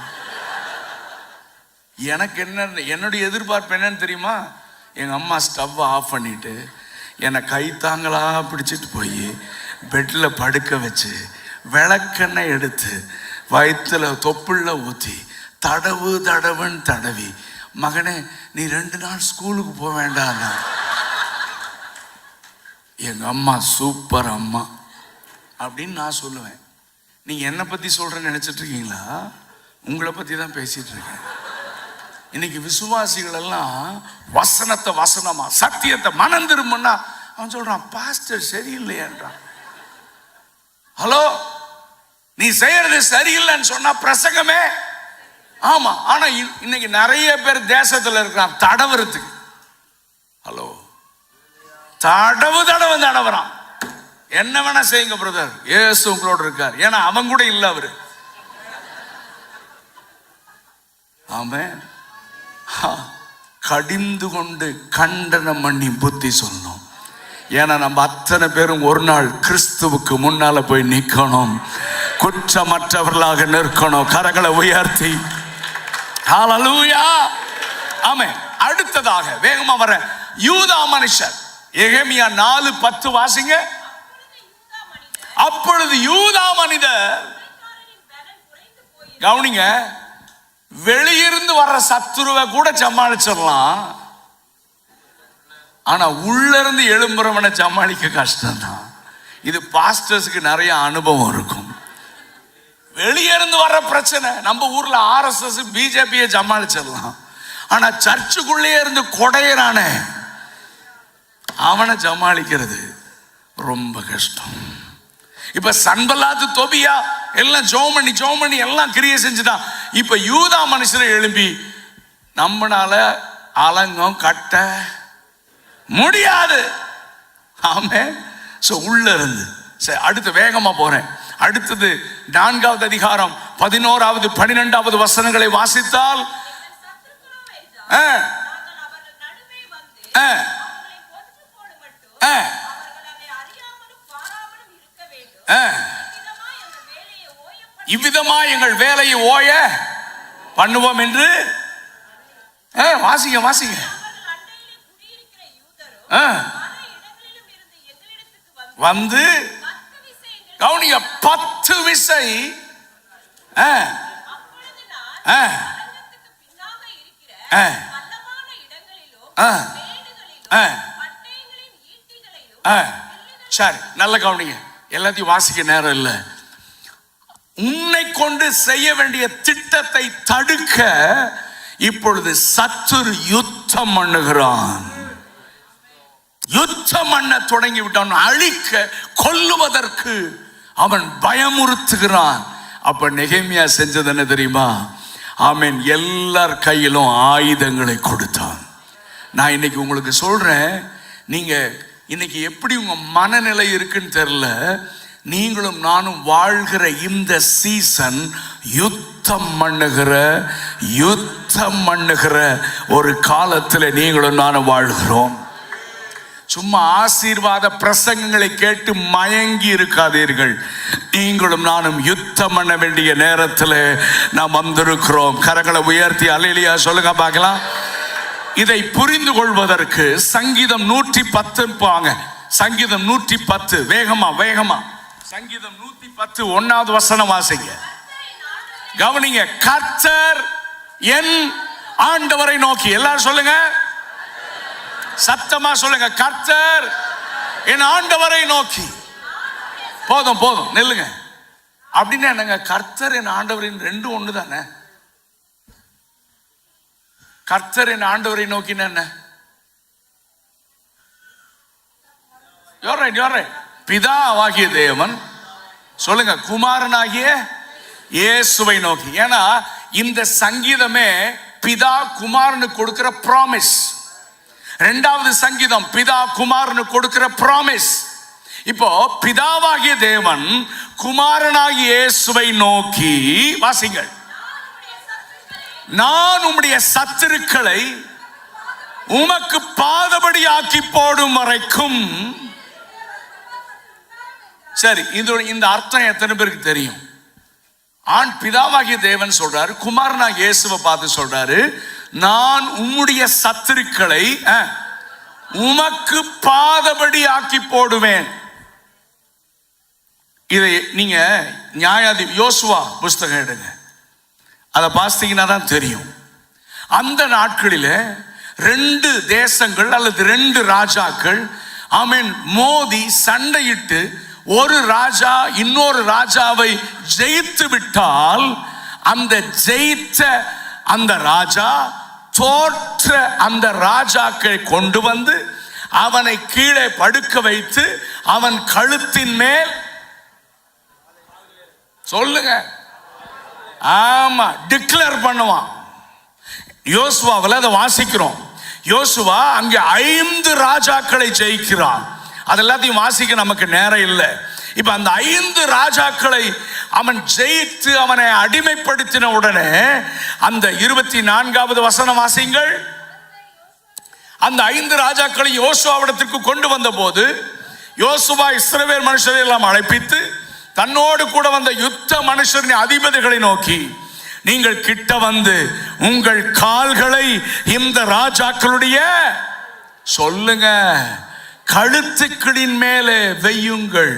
எனக்கு என்னுடைய எதிர்பார்ப்பு என்னன்னு தெரியுமா, எங்க அம்மா ஸ்டவ்வை ஆஃப் பண்ணிட்டு என்னை கைத்தாங்களா பிடிச்சிட்டு போய் பெட்டில் படுக்க வச்சு விளக்கெண்ணெய் எடுத்து வயிற்றுல தொப்புள்ள ஊற்றி தடவு தடவுன்னு தடவி, மகனே நீ 2 நாள் ஸ்கூலுக்கு போக வேண்டாம். எங்க அம்மா சூப்பர் அம்மா அப்படின்னு நான் சொல்லுவேன். நீங்க என்னை பத்தி சொல்றேன்னு நினைச்சிட்டு இருக்கீங்களா? உங்களை பத்தி தான் பேசிட்டு இருக்கேன். இன்னைக்கு விசுவாசிகள் எல்லாம் வசனத்தை வசனமா, சத்தியத்தை மனம் திரும்புன்னா அவன் சொல்றான் பாஸ்டர் சரியில்லையான்றான். ஹலோ, நீ செய்யறது சரியில்லைன்னு சொன்னா பிரசங்கமே ஆமா. ஆனா இன்னைக்கு நிறைய பேர் தேசத்துல இருக்கிறான் தடவுறதுக்கு. ஹலோ, தடவுறான். என்ன வேணா செய்யுங்க பிரதர், இயேசு உங்களோட இருக்கார். ஏன்னா அவன் கூட இல்ல அவரு. ஆமென். கடிந்து கொண்டு கண்டனம் பண்ணி புத்தி சொல்லணும். ஏன்னா நம்ம அத்தனை பேரும் ஒரு நாள் கிறிஸ்துவுக்கு முன்னால போய் நிக்கணும், குற்றமற்றவர்களாக நிற்கணும். கரங்களை உயர்த்தி ஹல்லேலூயா. ஆமென். அடுத்ததாக வேகமா வர யூதா மனுஷர், எரேமியா 4:10 வாசிங்க. அப்பொழுது யூதா மனிதர், கவனிங்க, வெளியிருந்து வர்ற சத்துருவை கூட சமாளிச்சிடலாம், ஆனா உள்ள இருந்து எழும்புறவனை சமாளிக்க கஷ்டம்தான். இது பாஸ்டர்ஸ்க்கு நிறைய அனுபவம் இருக்கும். வெளியே இருந்து வர்ற பிரச்சனை, நம்ம ஊர்ல RSS BJP சமாளிச்சிடலாம், ஆனா சர்ச்சுக்குள்ளே இருந்து கொடையறானே அவனை சமாளிக்கிறது ரொம்ப கஷ்டம். இப்ப சன்பல்லாத்து தொபியா எல்லாம் ஜோமணி எல்லாம் கிரியை செஞ்சுட்டான். இப்ப யூதா மனுஷரை எழும்பி நம்மனால அலங்கம் கட்ட முடியாது. ஆமென். சோ உள்ள இருந்து அடுத்து வேகமா போறேன். அடுத்தது 4வது அதிகாரம் 11வது 12வது வசனங்களை வாசித்தால், இவ்விதமா எங்கள் வேலையை ஓய பண்ணுவோம் என்று வாசிங்க வந்து கவனிங்க 10 விசை சரி, நல்ல கவனிங்க. எல்லாத்தையும் வாசிக்க நேரம் இல்லை. உன்னை கொண்டு செய்ய வேண்டிய திட்டத்தை தடுக்க இப்பொழுது சத்துரு யுத்தம் பண்ணுகிறான். யுத்தம் பண்ண தொடங்கி விட்டான். அழிக்க கொல்லுவதற்கு அவன் பயமுறுத்துகிறான். அப்ப நெகேமியா செஞ்சது என்ன தெரியுமா? ஆமென். எல்லார் கையிலும் ஆயுதங்களை கொடுத்தான். நான் இன்னைக்கு உங்களுக்கு சொல்றேன், நீங்க இன்னைக்கு எப்படி உங்க மனநிலை இருக்குன்னு தெரியல. நீங்களும் நானும் வாழ்கிற இந்த சீசன் யுத்தம் பண்ணுகிற ஒரு காலத்தில் நீங்களும் நானும் வாழ்கிறோம். சும்மா ஆசீர்வாத பிரசங்கங்களை கேட்டு மயங்கி இருக்காதீர்கள். நீங்களும் நானும் யுத்தம் பண்ண வேண்டிய நேரத்தில் நாம் வந்திருக்கிறோம். கரங்களை உயர்த்தி அல்லேலூயா சொல்லுங்க பார்க்கலாம். இதை புரிந்து கொள்வதற்கு சங்கீதம் 110 பாங்க. சங்கீதம் 110 வேகமா சங்கீதம் 110 1வது வசனம் வாசிங்க. கவனிங்க. கர்த்தர் என் ஆண்டவரை நோக்கி, எல்லாரும் சொல்லுங்க, சத்தமா சொல்லுங்க, கர்த்தர் என் ஆண்டவரை நோக்கி. போதும் நில்லுங்க. அப்படின்னா என்னங்க? கர்த்தர் என் ஆண்டவரின் ரெண்டும் ஒண்ணு தானே. கர்த்தர் என் ஆண்டவரை நோக்கின என்ன? பிதாவாகிய தேவன், சொல்லுங்க, குமாரனாகிய இயேசுவை நோக்கி. ஏன்னா இந்த சங்கீதமே பிதா குமாரனுக்கு கொடுக்கிற ப்ராமிஸ். 2வது சங்கீதம் பிதா குமாரனுக்கு கொடுக்கிற ப்ராமிஸ். இப்போ பிதாவாகிய தேவன் குமாரனாகிய இயேசுவை நோக்கி வாசிங்கள். நான் உம்முடைய சத்துருக்களை உமக்கு பாதபடி ஆக்கி போடும் வரைக்கும் சரி, இந்த அர்த்தம் எத்தனை பேருக்கு தெரியும்? ஆண் பிதாவாகிய தேவன் சொல்றாரு, குமாரனாகிய இயேசுவை பார்த்து சொல்றாரு, நான் உம்முடைய சத்துருக்களை உமக்கு பாதபடி ஆக்கி போடுவேன். இதை நீங்க யோசுவா புஸ்தகம் எடுங்க, அதை பார்த்தீங்கன்னா தான் தெரியும். அந்த நாட்களில் 2 தேசங்கள் அல்லது 2 ராஜாக்கள் ஆமென் மோதி சண்டையிட்டு ஒரு ராஜா இன்னொரு ராஜாவை ஜெயித்து விட்டால், அந்த ஜெயித்த அந்த ராஜா தோற்ற அந்த ராஜாக்களை கொண்டு வந்து அவனை கீழே படுக்க வைத்து அவன் கழுத்தின் மேல் சொல்லுங்க, ஆமா, டிக்ளேர் பண்ணுவான். யோசுவாவில் அதை வாசிக்கிறோம். யோசுவா அங்கே 5 ராஜாக்களை ஜெயிக்கிறான். அதெல்லாத்தையும் வாசிக்க நமக்கு நேரம் இல்லை. இப்ப அந்த 5 ராஜாக்களை அவன் ஜெயித்து அவனை அடிமைப்படுத்தின உடனே அந்த 24வது வசனம் வாசிங்கள். அந்த 5 ராஜாக்களை யோசுவாவிடத்திற்கு கொண்டு வந்த போது யோசுவா இஸ்ரவேல் மனுஷரை எல்லாம் அழைப்பித்து தன்னோடு கூட வந்த யுத்த மனுஷரின் அதிபதிகளை நோக்கி, நீங்கள் கிட்ட வந்து உங்கள் கால்களை இந்த ராஜாக்களுடைய சொல்லுங்க கழுத்துக்களின் மேலே வையுங்கள்.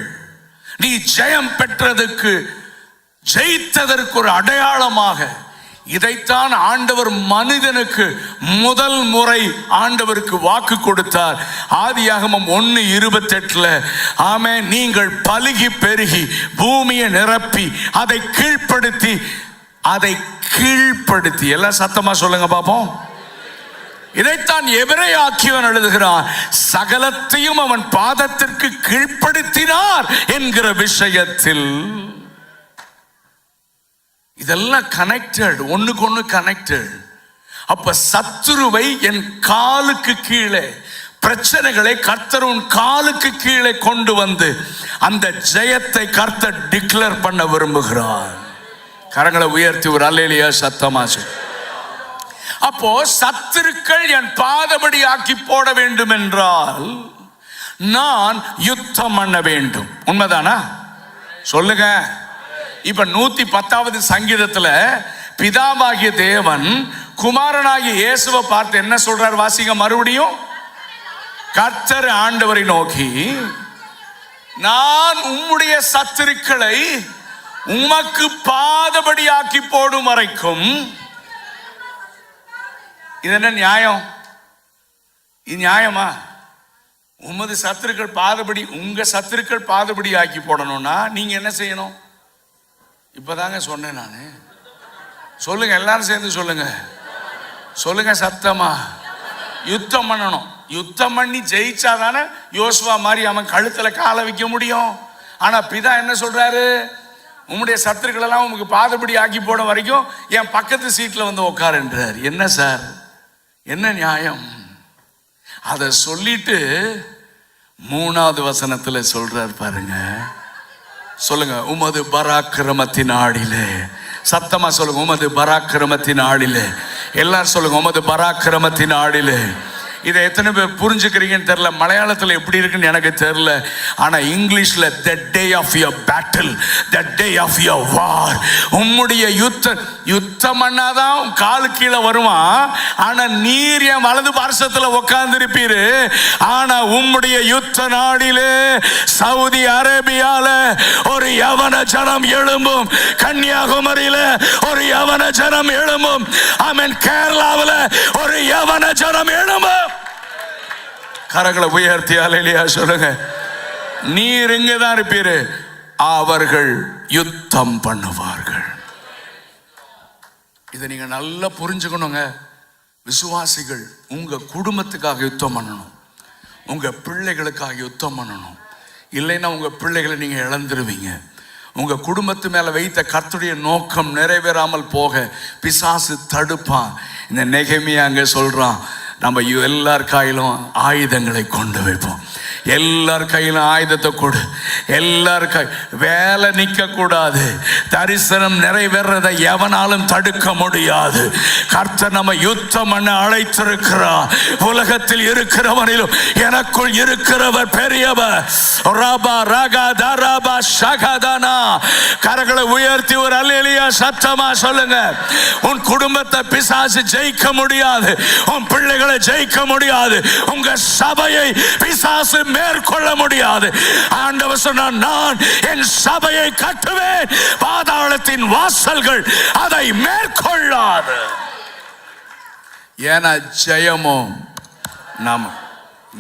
நீ ஜெயம் பெற்றதுக்கு ஜெயித்ததற்கு ஒரு அடையாளமாக இதைத்தான் ஆண்டவர் மனிதனுக்கு முதல் முறை ஆண்டவருக்கு வாக்கு கொடுத்தார். ஆதியாகமம் 1:28 ஆமென், நீங்கள் பலுகி பெருகி பூமியை நிரப்பி அதை கீழ்ப்படுத்தி எல்லாம் சத்தமா சொல்லுங்க பாப்போம். இதைத்தான் எபிரேயாக்கியவன் எழுதுகிறான், சகலத்தையும் அவன் பாதத்திற்கு கீழ்ப்படுத்தினார் என்கிற விஷயத்தில். இதெல்லாம் கனெக்டட், ஒண்ணுக்கு ஒண்ணு கனெக்டட். அப்ப சத்துருவை என் காலுக்கு கீழே, பிரச்சனைகளை கர்த்தர் உன் காலுக்கு கீழே கொண்டு வந்து அந்த ஜெயத்தை கர்த்தர் டிக்ளேர் பண்ண விரும்புகிறார். கரங்களை உயர்த்தி ஒரு அல்லேலூயா சத்தமா சொல்லு. அப்போ சத்துருக்கள் என் பாதபடி ஆக்கி போட வேண்டும் என்றால் நான் யுத்தம் பண்ண வேண்டும். உண்மைதானா? சொல்லுங்க. இப்ப 110வது சங்கீதத்துல பிதாவாகிய தேவன் குமாரனாகிய இயேசுவை பார்த்து என்ன சொல்றார்? வாசிங்க மறுபடியும். கர்த்தர் ஆண்டவரை நோக்கி, நான் உம்முடைய சத்துருக்களை உமக்கு பாதபடி ஆக்கி போடும் வரைக்கும். இது என்ன நியாயம்? இது நியாயமா? உமது சத்துருக்கள் பாதபடி, உங்க சத்துருக்கள் பாதபடி ஆக்கி போடணும்னா நீங்க என்ன செய்யணும்? இப்பதாங்க சொன்னேன் நானு. சொல்லுங்க, எல்லாரும் சேர்ந்து சொல்லுங்க. சொல்லுங்க சத்தமா. யுத்தம் பண்ணணும். யுத்தம் பண்ணி ஜெயிச்சாதானே யோசுவா மாதிரி அவன் கழுத்துல காலை வைக்க முடியும். ஆனா பிதா என்ன சொல்றாரு? உம்முடைய சத்துருக்கள் எல்லாம் உமக்கு பாதபடி ஆக்கி போட வரைக்கும் என் பக்கத்து சீட்ல வந்து உட்காருன்றார். என்ன சார், என்ன நியாயம்? அதை சொல்லிட்டு 3வது வசனத்துல சொல்றார் பாருங்க. சொல்லுங்க, உமது பராக்கிரமத்தின் ஆடிலே. சத்தமா சொல்லுங்க, உமது பராக்கிரமத்தின் ஆடிலே. எல்லாரும் சொல்லுங்க, உமது பராக்கிரமத்தின் ஆடிலே. இதை எத்தனை பேர் புரிஞ்சுக்கிறீங்கன்னு தெரியல. மலையாளத்தில் எப்படி இருக்குன்னு எனக்கு தெரியல. ஆனால் இங்கிலீஷில் the day of your battle, the day of your war. உம்முடைய யுத்தம் பண்ணாதான் காலு கீழே வருவான். ஆனால் நீர் என் வலது பார்சத்தில் உட்கார்ந்திருப்பீரு. ஆனால் உம்முடைய யுத்த நாடிலே சவுதி அரேபியால ஒரு யவன ஜனம் எழும்பும். கன்னியாகுமரியில ஒரு யவன ஜனம் எழும்பும். ஆமென். கேரளாவில் ஒரு யவன ஜனம் எழும்பும். கரங்களை உயர்த்தி அல்லேலூயா சொல்லுங்க. நீர் இங்கதான் இருப்பீரு, அவர்கள் யுத்தம் பண்ணுவார்கள். இதை நீங்க நல்லா புரிஞ்சுக்கணுங்க. விசுவாசிகள் உங்க குடும்பத்துக்காக யுத்தம் பண்ணணும், உங்க பிள்ளைகளுக்காக யுத்தம் பண்ணணும். இல்லைன்னா உங்க பிள்ளைகளை நீங்க இழந்துருவீங்க. உங்க குடும்பத்து மேல வைத்த கர்த்தருடைய நோக்கம் நிறைவேறாமல் போக பிசாசு தடுப்பான். இந்த நெகேமியா அங்க சொல்றான், நம்ம எல்லார் கையிலும் ஆயுதங்களை கொண்டு வைப்போம். எல்லார் கையிலும் ஆயுதத்தை கொடு. எல்லார் கை வேலை நிற்க கூடாது. தரிசனம் நிறைவேறதை எவனாலும் தடுக்க முடியாது. கர்த்தர் நம்ம யுத்தம் பண்ண அழைத்திருக்கிறார். உலகத்தில் இருக்கிறவனிலும் எனக்குள் இருக்கிறவர் பெரியவர். ரபா ரகா தரபா ஷகதனா. கரங்களை உயர்த்தி ஒரு அல்லேலூயா சத்தமா சொல்லுங்க. உன் குடும்பத்தை பிசாசு ஜெயிக்க முடியாது, உன் பிள்ளைகளை ஜெயிக்க முடியாது, உங்க சபையை பிசாசு மேற்கொள்ள முடியாது. ஆண்டவர் சொன்னார், நான் என் சபையை கட்டுவேன், பாதாளத்தின் வாசல்கள் அதை மேற்கொள்ளாது. ஏன்னா ஜெயமோ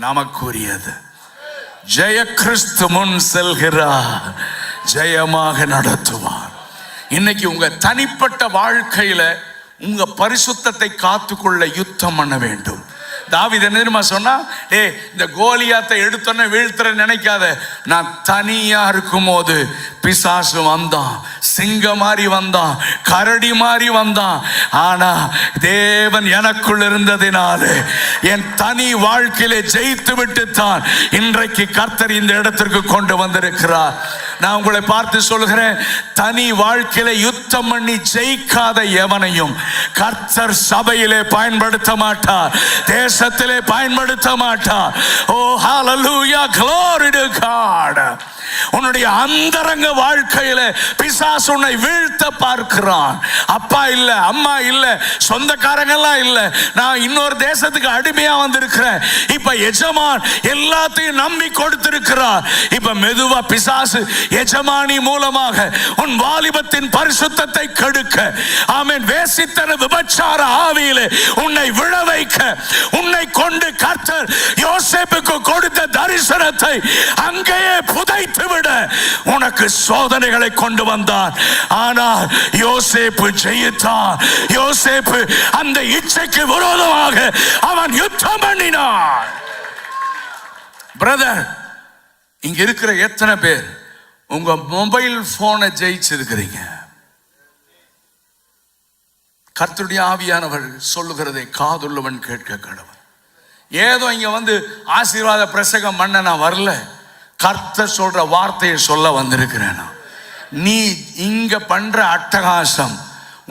நமக்குரியது. ஜெய கிறிஸ்து முன் செல்கிறார், ஜெயமாக நடத்துவார். இன்னைக்கு உங்க தனிப்பட்ட வாழ்க்கையில உங்க பரிசுத்தத்தை காத்துக்கொள்ள யுத்தம் பண்ண வேண்டும். தாவீது என்ன தெரியுமா சொன்னா, இந்த கோலியாத்தை எடுத்தோன்னே வீழ்த்துற நினைக்காத. நான் தனியா இருக்கும் போது பிசாசு வந்தான், சிங்கம் மாதிரி வந்தான், கரடி மாதிரி வந்தான். ஆனா தேவன் எனக்குள் இருந்ததினால என் தனி வாழ்க்கையில ஜெயித்து விட்டு தான் இன்றைக்கு கர்த்தர் இந்த இடத்திற்கு கொண்டு வந்திருக்கிறார். நான் உங்களை பார்த்து சொல்கிறேன், தனி வாழ்க்கையில யுத்தம் பண்ணி ஜெயிக்காத எவனையும் கர்த்தர் சபையிலே பயன்படுத்த மாட்டார், தேசத்திலே பயன்படுத்த மாட்டார். ஓ ஹalleluya, glory to God. உன்னுடைய அந்தரங்க வாழ்க்கையில பிசாசு உன்னை வீழ்த்த பார்க்கிறான். அப்பா இல்ல, அம்மா இல்ல, சொந்தக்காரங்க எல்லாம் இல்ல, நான் இன்னொரு தேசத்துக்கு அடிமையா வந்திருக்கிறேன். இப்ப எஜமான் எல்லாத்தையும் நம்பி கொடுத்திருக்கிறார். இப்ப மெதுவா பிசாசு எஜமானி மூலமாக உன் வாலிபத்தின் பரிசுத்தத்தை கெடுக்க, ஆமென், வேசித்தன விபச்சார ஆவியிலே உன்னை விழ வைக்க, உன்னை கொண்டு கர்த்தர் யோசேப்புக்கு கொடுத்த தரிசனத்தை அங்கேயே புதைத்து விட உனக்கு சோதனைகளை கொண்டு வந்தார். ஆனால் யோசேப்பு ஜெயித்தான். யோசேப்பு அந்த இச்சைக்கு விரோதமாக அவன் யுத்தம் பண்ணினான். பிரதர், இங்க இருக்கிற எத்தனை பேர் உங்க மொபைல் போனை ஜெயிச்சிருக்கிறீங்க? கர்த்தருடைய ஆவியானவர் சொல்லுகிறதை காதுள்ளவன் கேட்க கடவன். ஏதோ இங்க வந்து ஆசீர்வாத பிரசங்கம் பண்ண நான் வரல, கர்த்தர் சொல்ற வார்த்தையை சொல்ல வந்திருக்கிறேன். நீ இங்க பண்ற அட்டகாசம்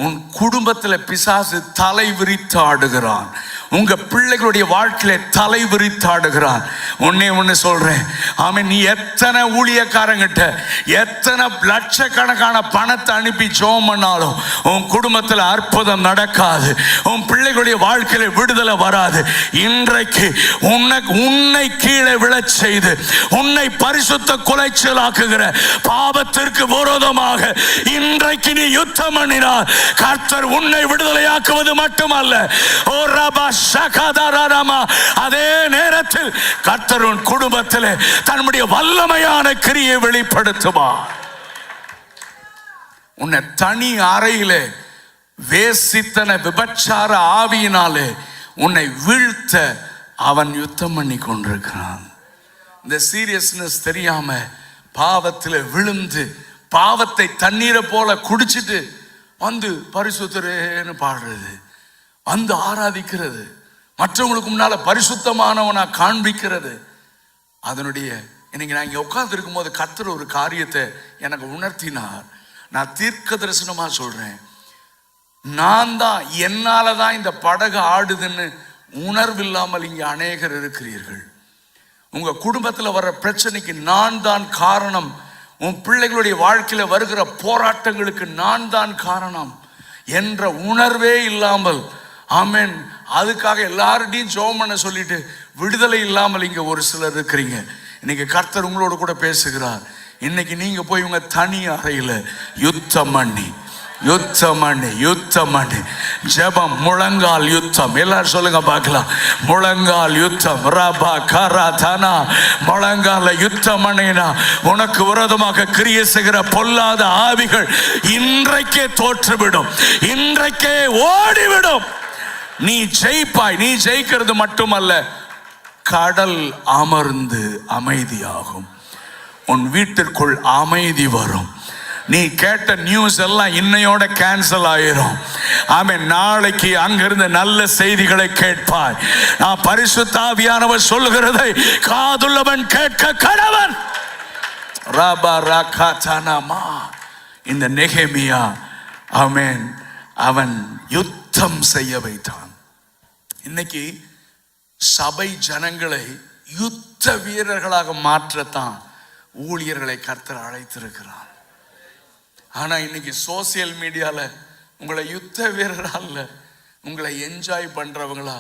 உன் குடும்பத்தில் பிசாசு தலை விரித்து ஆடுகிறான். உங்க பிள்ளைகளுடைய வாழ்க்கையில தலை விரித்து ஆடுகிறான். ஒண்ணு சொல்றேன், ஆமென். நீ எத்தனை ஊழியக்காரங்கிட்ட எத்தனை லட்சக்கணக்கான பணத்தை அனுப்பி ஜெபம் பண்ணாலும் உன் குடும்பத்தில் அற்புதம் நடக்காது, உன் பிள்ளைகளுடைய வாழ்க்கையில விடுதலை வராது. இன்றைக்கு உன்னை கீழே விழச் செய்து உன்னை பரிசுத்த குலைச்சலாக்குகிற பாவத்திற்கு விரோதமாக இன்றைக்கு நீ யுத்தம் பண்ணினார். கர்த்தர் உன்னை விடுதலையாக்குவது மட்டுமல்ல, ஓ ரபா ஷகதரமா, அதே நேரத்தில் கர்த்தர் உன் குடும்பத்தில் தன்னுடைய வல்லமையான கிரியை வெளிப்படுத்துவார். உன்னை தனி அறையிலே வேசித்தன விபச்சார ஆவியினாலே உன்னை வீழ்த்த அவன் யுத்தம் பண்ணி கொண்டிருக்கிறான். இந்த சீரியஸ்னஸ் தெரியாம பாவத்தில் விழுந்து பாவத்தை தண்ணீரை போல குடிச்சிட்டு வந்து பரிசுத்தரேன்னு பாடுறது, வந்து ஆராதிக்கிறது, மற்றவங்களுக்கு முன்னால பரிசுத்தமானவனா காண்பிக்கிறது. அதனுடைய இன்னைக்கு நான் இங்க உட்கார்ந்து இருக்கும் போது கர்த்தர் ஒரு காரியத்தை எனக்கு உணர்த்தினார். நான் தீர்க்க தரிசனமா சொல்றேன், நான் தான் என்னாலதான் இந்த படகு ஆடுதுன்னு உணர்வில்லாமல் இங்க அநேகர் இருக்கிறீர்கள். உங்க குடும்பத்தில் வர்ற பிரச்சனைக்கு நான் தான் காரணம், உன் பிள்ளைகளுடைய வாழ்க்கையில வருகிற போராட்டங்களுக்கு நான் தான் காரணம் என்ற உணர்வே இல்லாமல், ஆமென், அதுக்காக எல்லார்டையும் ஜெபம் பண்ண சொல்லிட்டு விடுதலை இல்லாமல் இங்க ஒரு சிலர் இருக்கிறீங்க. இன்னைக்கு கர்த்தர் உங்களோட கூட பேசுகிறார். இன்னைக்கு நீங்க போய் உங்க தனி அறையில யுத்தம் பண்ணி ஜெபம், முழங்கால் யுத்தம். எல்லாரும் சொல்லுங்க பார்க்கலாம், முழங்கால் யுத்தம். ரபா கரா தனா, முழங்கால யுத்தம் பண்ணினா உனக்கு விரோதமாக கிரியை செய்கிற பொல்லாத ஆவிகள் இன்றைக்கே தோற்றுவிடும், இன்றைக்கே ஓடிவிடும். நீ ஜெயிப்பாய். நீ ஜெயிக்கிறது மட்டுமல்ல, கடல் அமர்ந்து அமைதியாகும், உன் வீட்டிற்குள் அமைதி வரும். நீ கேட்ட நியூஸ் எல்லாம் இன்னையோட கேன்சல் ஆயிரும். ஆமென். நாளைக்கு அங்கிருந்து நல்ல செய்திகளை கேட்பாய். நான் பரிசுத்த ஆவியானவர் சொல்லுகிறதை காதுள்ளவன் கேட்க கடவன். ரபா ரகா தனமா. இந்த நெகேமியா ஆமென் அவன் யுத்தம் செய்ய வைத்தான். இன்னைக்கு சபை ஜனங்களை யுத்த வீரர்களாக மாற்றத்தான் ஊழியர்களை கர்த்தர் அழைத்திருக்கிறார். ஆனா இன்னைக்கு சோசியல் மீடியால உங்களை யுத்த வீரரா இல்ல, உங்களை என்ஜாய் பண்றவங்களா,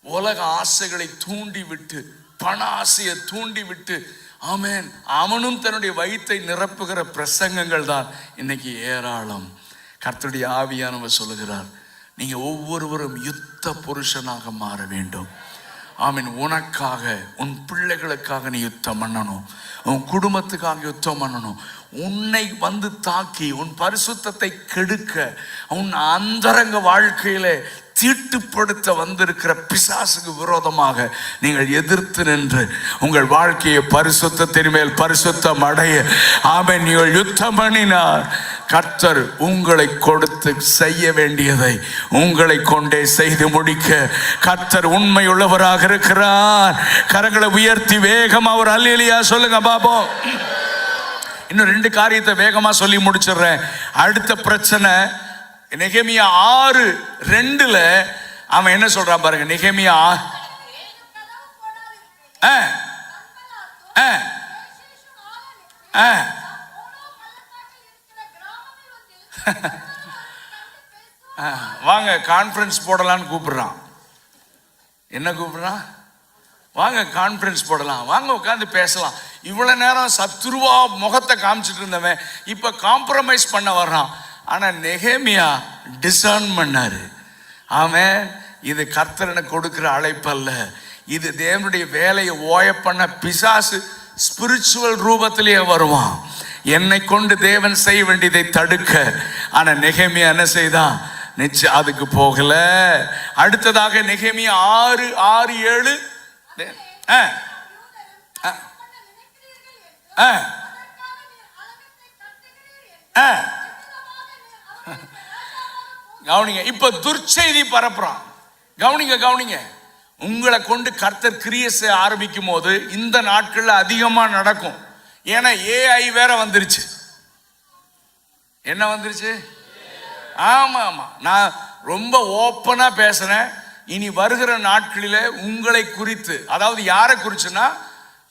உலக ஆசைகளை தூண்டி விட்டு, பண ஆசையை தூண்டி விட்டு, ஆமென் அவனும் தன்னுடைய வயிற்றை நிரப்புகிற பிரசங்கங்கள் தான் இன்னைக்கு ஏராளம். கர்த்தருடைய ஆவியானவர் சொல்லுகிறார், நீங்க ஒவ்வொருவரும் யுத்த புருஷனாக மாற வேண்டும். ஆமீன். உனக்காக, உன் பிள்ளைகளுக்காக நீ யுத்தம் பண்ணணும், உன் குடும்பத்துக்காக யுத்தம் பண்ணணும். உன்னை வந்து தாக்கி உன் பரிசுத்தத்தை கெடுக்க, உன் அந்தரங்க வாழ்க்கையில தீட்டுப்படுத்த வந்திருக்கிற பிசாசுக்கு விரோதமாக நீங்கள் எதிர்த்து நின்று உங்கள் வாழ்க்கையை பரிசுத்தத்தின் மேல் பரிசுத்தம் அடைய ஆமென் நீங்கள் யுத்தம் பண்ணினார். கர்த்தர் உங்களை கொடுத்து செய்ய வேண்டியதை உங்களை கொண்டே செய்து முடிக்க கர்த்தர் உண்மை உள்ளவராக இருக்கிறார். கரங்களை உயர்த்தி வேகம் அவர் அல்லேலூயா சொல்லுங்க பாப்போம். இன்னும் 2 காரியத்தை வேகமா சொல்லி முடிச்சிடுறேன். அடுத்த பிரச்சனை நெகேமியா 6:2 அவன் என்ன சொல்றான் பாருங்க. நெகேமியா வாங்க கான்ஃபரன்ஸ் போடலான்னு கூப்பிடுறான். என்ன கூப்பிடுறான்? வாங்க கான்ஃபரன்ஸ் போடலாம், வாங்க உட்காந்து பேசலாம். இவ்வளவு நேரம் சத்துருவா முகத்தை காமிச்சிட்டு இருந்தவன் இப்ப காம்ப்ரமைஸ் பண்ண வர்றான். ஆனா நெகேமியா டிசர்ன் பண்ணாரு. அவன் இது கர்த்தரனுக்கு கொடுக்கிற அழைப்பு அல்ல, இது தேவனுடைய வேலையை ஓய பண்ண பிசாசு ஸ்பிரிச்சுவல் ரூபத்திலேயே வருவான். என்னை கொண்டு தேவன் செய்ய வேண்டியதை தடுக்க. ஆனா நெகேமியா என்ன செய்தான்? நிச்சயம் அதுக்கு போகல. அடுத்ததாக நெகேமியா 6:7 கவனிங்க. இப்ப துர்ச்செய்தி பரப்புறான். கவனிங்க. உங்களை கொண்டு கர்த்தர் கிரியை செய்ய ஆரம்பிக்கும் போது இந்த நாட்கள்ல அதிகமா நடக்கும். ஏன்னா ஏஐ வேற வந்துருச்சு. என்ன வந்துருச்சு? ஆமா, நான் ரொம்ப ஓப்பனா பேசுறேன். இனி வருகிற நாட்களில உங்களை குறித்து, அதாவது யாரை குறிச்சுன்னா,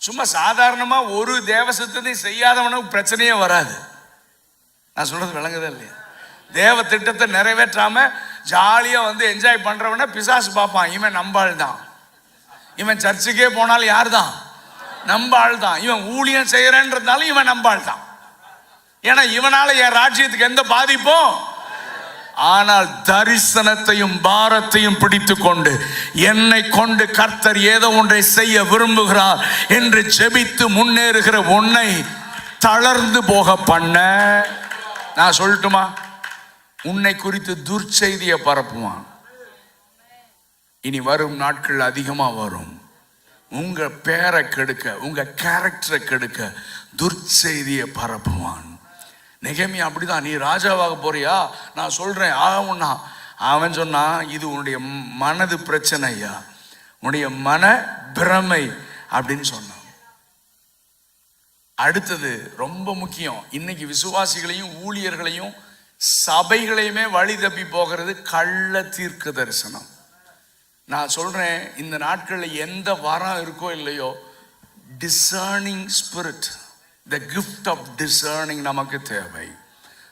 சும்மா சாதாரணமா ஒரு தேவசத்தை செய்யாதவனுக்கு பிரச்சனையே வராது. நான் சொல்றது விளங்குதா இல்லையா? தேவ திட்டத்தை நிறைவேற்றாம ஜாலியா வந்து என்ஜாய் பண்றவன பிசாசு பார்ப்பான். இவன் நம்பாள் தான். இவன் சர்ச்சுக்கே போனாலும் யார் தான்? நம்பாள் தான். இவன் ஊழியம் செய்யறேன்றதாலும் இவன் நம்பாள் தான். ஏன்னா இவனால என் ராஜ்யத்துக்கு எந்த பாதிப்பும். ஆனால் தரிசனத்தையும் பாரத்தையும் பிடித்து கொண்டு என்னை கொண்டு கர்த்தர் ஏதோ ஒன்றை செய்ய விரும்புகிறார் என்று ஜெபித்து முன்னேறுகிற உன்னை தளர்ந்து போக பண்ண, நான் சொல்லட்டுமா, உன்னை குறித்து துர்ச்செய்தியை பரப்புவான். இனி வரும் நாட்கள் அதிகமா வரும். உங்க பேரை கெடுக்க, உங்க கேரக்டரை கெடுக்க துர்ச்செய்தியை பரப்புவான். நெகேமியா அப்படிதான். நீ ராஜாவாக போறியா? நான் சொல்றேன் ஆகும்னா. அவன் சொன்னான், இது உன்னுடைய மனது பிரச்சனையா, உன்னுடைய மன பிரமை அப்படின்னு சொன்னான். அடுத்தது ரொம்ப முக்கியம். இன்னைக்கு விசுவாசிகளையும் ஊழியர்களையும் சபைகளையுமே வழி தப்பி போகிறது கள்ள தீர்க்க தரிசனம். நான் சொல்றேன், இந்த நாட்களில் எந்த வரம் இருக்கோ இல்லையோ, discerning spirit, the gift of discerning நமக்கு தேவை.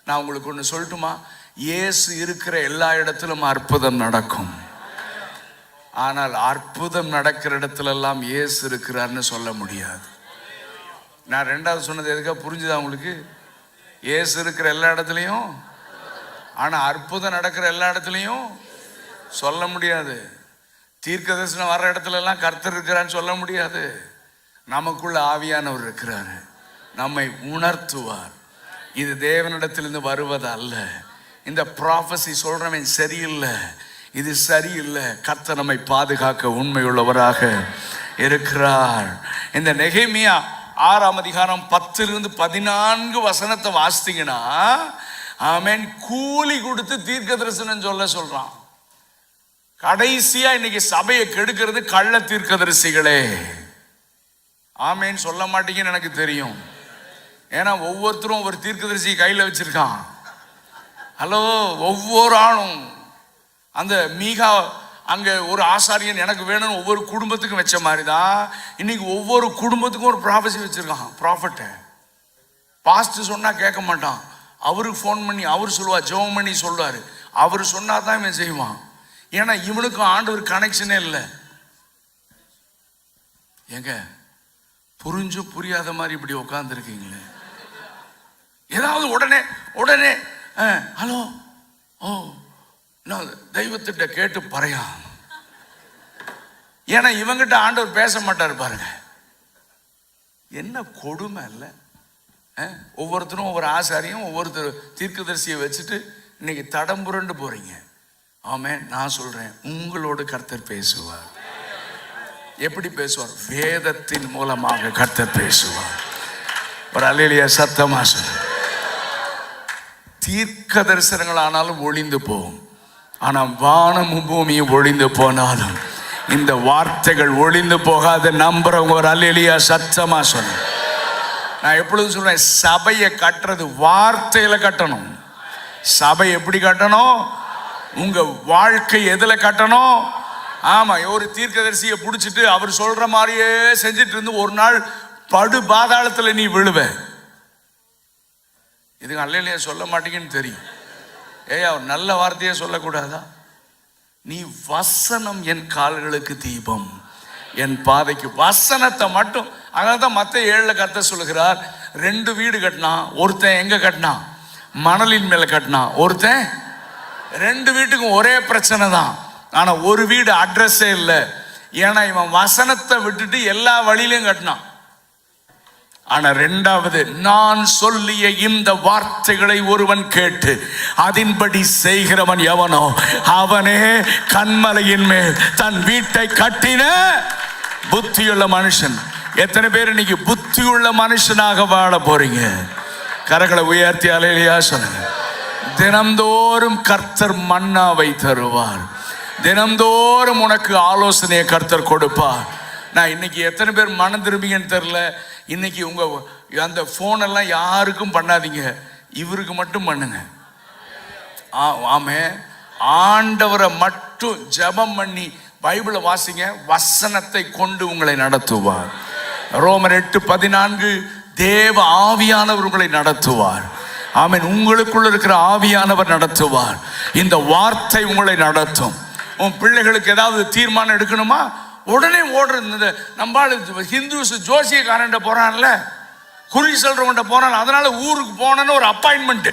நான் உங்களுக்கு ஒன்று சொல்லட்டுமா? இயேசு இருக்கிற எல்லா இடத்திலும் அற்புதம் நடக்கும். ஆனால் அற்புதம் நடக்கிற இடத்துல எல்லாம் இயேசு இருக்கிறார்னு சொல்ல முடியாது. நான் 2வது சொன்னது எதுக்காக புரிஞ்சுதா உங்களுக்கு? இயேசு இருக்கிற எல்லா இடத்துலையும், ஆனா அற்புதம் நடக்கிற எல்லா இடத்துலையும் சொல்ல முடியாது. தீர்க்க தரிசனம் வர்ற இடத்துல எல்லாம் கர்த்தர் இருக்கிறான்னு சொல்ல முடியாது. நமக்குள்ள ஆவியானவர் இருக்கிறாரு, நம்மை உணர்த்துவார். இது தேவனிடத்திலிருந்து வருவது அல்ல. இந்த ப்ராஃபஸி சொல்றவன் சரியில்லை, இது சரியில்லை. கர்த்தர் நம்மை பாதுகாக்க உண்மையுள்ளவராக இருக்கிறார். இந்த நெகேமியா 6ஆம் அதிகாரம் 10-14 வசனத்தை வாசித்தீங்கன்னா, ஆமென், கூலி கொடுத்து தீர்க்க தரிசனம் சொல்றான். கடைசியா இன்னைக்கு சபையை கெடுக்கிறது கள்ள தீர்க்கதரிசிகளே. ஆமேன் சொல்ல மாட்டீங்கன்னு எனக்கு தெரியும். ஏன்னா ஒவ்வொருத்தரும் ஒரு தீர்க்கதரிசி கையில் வச்சிருக்கான். ஹலோ, ஒவ்வொரு ஆளும் அந்த மீகா அங்கே ஒரு ஆசாரியன் எனக்கு வேணும்னு ஒவ்வொரு குடும்பத்துக்கும் வச்ச மாதிரி தான் இன்னைக்கு ஒவ்வொரு குடும்பத்துக்கும் ஒரு ப்ராஃபஸி வச்சிருக்கான். ப்ராஃபட்டை பாஸ்ட் சொன்னா கேட்க மாட்டான். அவருக்கு ஃபோன் பண்ணி அவர் சொல்லுவார், ஜெபம் பண்ணி சொல்லுவார். அவர் சொன்னா தான் இவன் செய்வான். ஏன்னா இவனுக்கும் ஆண்டவர் கனெக்ஷனே இல்லை. ஏங்க புரிஞ்சும் புரியாத மாதிரி இப்படி உட்காந்துருக்கீங்களே. ஏதாவது உடனே ஹலோ, ஓ நான் தெய்வத்திட்ட கேட்டு பறையா. ஏன்னா இவங்கிட்ட ஆண்டவர் பேச மாட்டார் பாருங்க. என்ன கொடுமை இல்லை? ஒவ்வொருத்தரும் ஒவ்வொரு ஆசாரியும் ஒவ்வொருத்தர் தீர்க்கதரிசியை வச்சுட்டு இன்னைக்கு தடம்புரண்டு போறீங்க. ஆமென். நான் சொல்றேன், உங்களோடு கர்த்தர் பேசுவார். எப்படி பேசுவார்? வேதத்தின் மூலமாக கர்த்தர் பேசுவார். ஒரு அல்லேலூயா சத்தமா சொல்ல. தீர்க்க தரிசனங்கள் ஆனாலும் ஒளிந்து போகும். ஆனா வானமும் பூமியும் ஒளிந்து போனாலும் இந்த வார்த்தைகள் ஒளிந்து போகாத நம்புறவங்க ஒரு அல்லேலூயா சத்தமா சொல்ல. நான் எப்பொழுதும் சொல்றேன், சபையை கட்டுறது வார்த்தையில கட்டணும். சபை எப்படி கட்டணும்? உங்க வாழ்க்கை எதுல கட்டணும்? ஆமா, ஒரு தீர்க்கதரிசியை பிடிச்சிட்டு அவர் சொல்ற மாதிரியே செஞ்சுட்டு இருந்து ஒரு நாள் படு பாதாளத்துல நீ விழுவ. இதுக்கு அல்லேலூயா சொல்ல மாட்டீங்கன்னு தெரியும். அவர் நல்ல வார்த்தையே சொல்லக்கூடாதா? நீ வசனம் என் கால்களுக்கு தீபம், என் பாதைக்கு. வசனத்தை மட்டும். அதனால்தான் மத்த 7 கர்த்தர் சொல்லுகிறார், 2 வீடு கட்டினான். ஒருத்தன் எங்க கட்டினான்? மணலின் மேல கட்டினான். ஒருத்தன் 2 வீட்டுக்கும் ஒரே பிரச்சனை தான். ஆனா ஒரு வீடு அட்ரஸே இல்லை. ஏன்னா இவன் வசனத்தை விட்டுட்டு எல்லா வழியிலையும் கட்டினான். ஆனா 2வது, நான் சொல்லிய இந்த வார்த்தைகளை ஒருவன் கேட்டு அதன்படி செய்கிறவன் எவனோ அவனே கன்மலையின் மேல் தன் வீட்டை கட்டின புத்தியுள்ள மனுஷன். எத்தனை பேர் இன்னைக்கு புத்தியுள்ள மனுஷனாக வாழ போறீங்க? கரங்களை உயர்த்தி அல்லேலூயா சொல்லுங்க. தினம்தோறும் கர்த்தர் மன்னாவை தருவார். தினம்தோறும் உனக்கு ஆலோசனையை கர்த்தர் கொடுப்பார். நான் இன்னைக்கு எத்தனை பேர் மனம் திரும்பிங்கன்னு தெரியல. இன்னைக்கு உங்க அந்த போன் எல்லாம் யாருக்கும் பண்ணாதீங்க, இவருக்கு மட்டும் பண்ணுங்க. ஆமே, ஆண்டவரை மட்டும் ஜெபம் பண்ணி பைபிளை வாசிங்க. வசனத்தை கொண்டு உங்களை நடத்துவார். ரோமர் 8:14, தேவ ஆவியானவர் உங்களை நடத்துவார். ஆமென். உங்களுக்குள்ள இருக்கிற ஆவியானவர் நடத்துவார். இந்த வார்த்தை உங்களை நடத்தும். உன் பிள்ளைகளுக்கு ஏதாவது தீர்மானம் எடுக்கணுமா? உடனே ஓடுறது. நம்மளால ஹிந்துஸ் ஜோசியக்காரன்ட்ட போறான்ல, குறி சொல்றவன்ட்ட போறான். அதனால ஊருக்கு போனன்னு ஒரு அப்பாயின்மெண்ட்.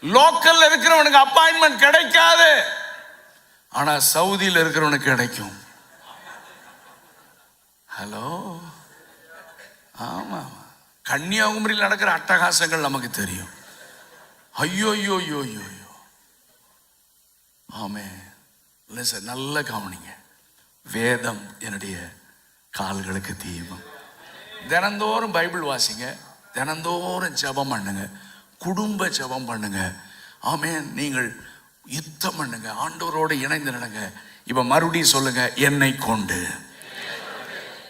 லோக்கல்ல இருக்கிறவனுக்கு அப்பாயின்மெண்ட் கிடைக்காது. ஆனா சவுதியில் இருக்கிறவனுக்கு கிடைக்கும். ஹலோ, ஆமா, கன்னியாகுமரியில் நடக்கிற அட்டகாசங்கள் நமக்கு தெரியும். ஐயோ ஐயோ ஐயோ ஐயோ. ஆமே, நல்ல கவனிங்க. வேதம் என்னுடைய கால்களுக்கு தீபம். தினந்தோறும் பைபிள் வாசிங்க. தினந்தோறும் ஜெபம் பண்ணுங்க. குடும்ப ஜெபம் பண்ணுங்க. ஆமென். நீங்கள் யுத்தம் பண்ணுங்க. ஆண்டவரோடு இணைந்து நடங்க. இப்ப மறுபடியும் சொல்லுங்க, என்னை கொண்டு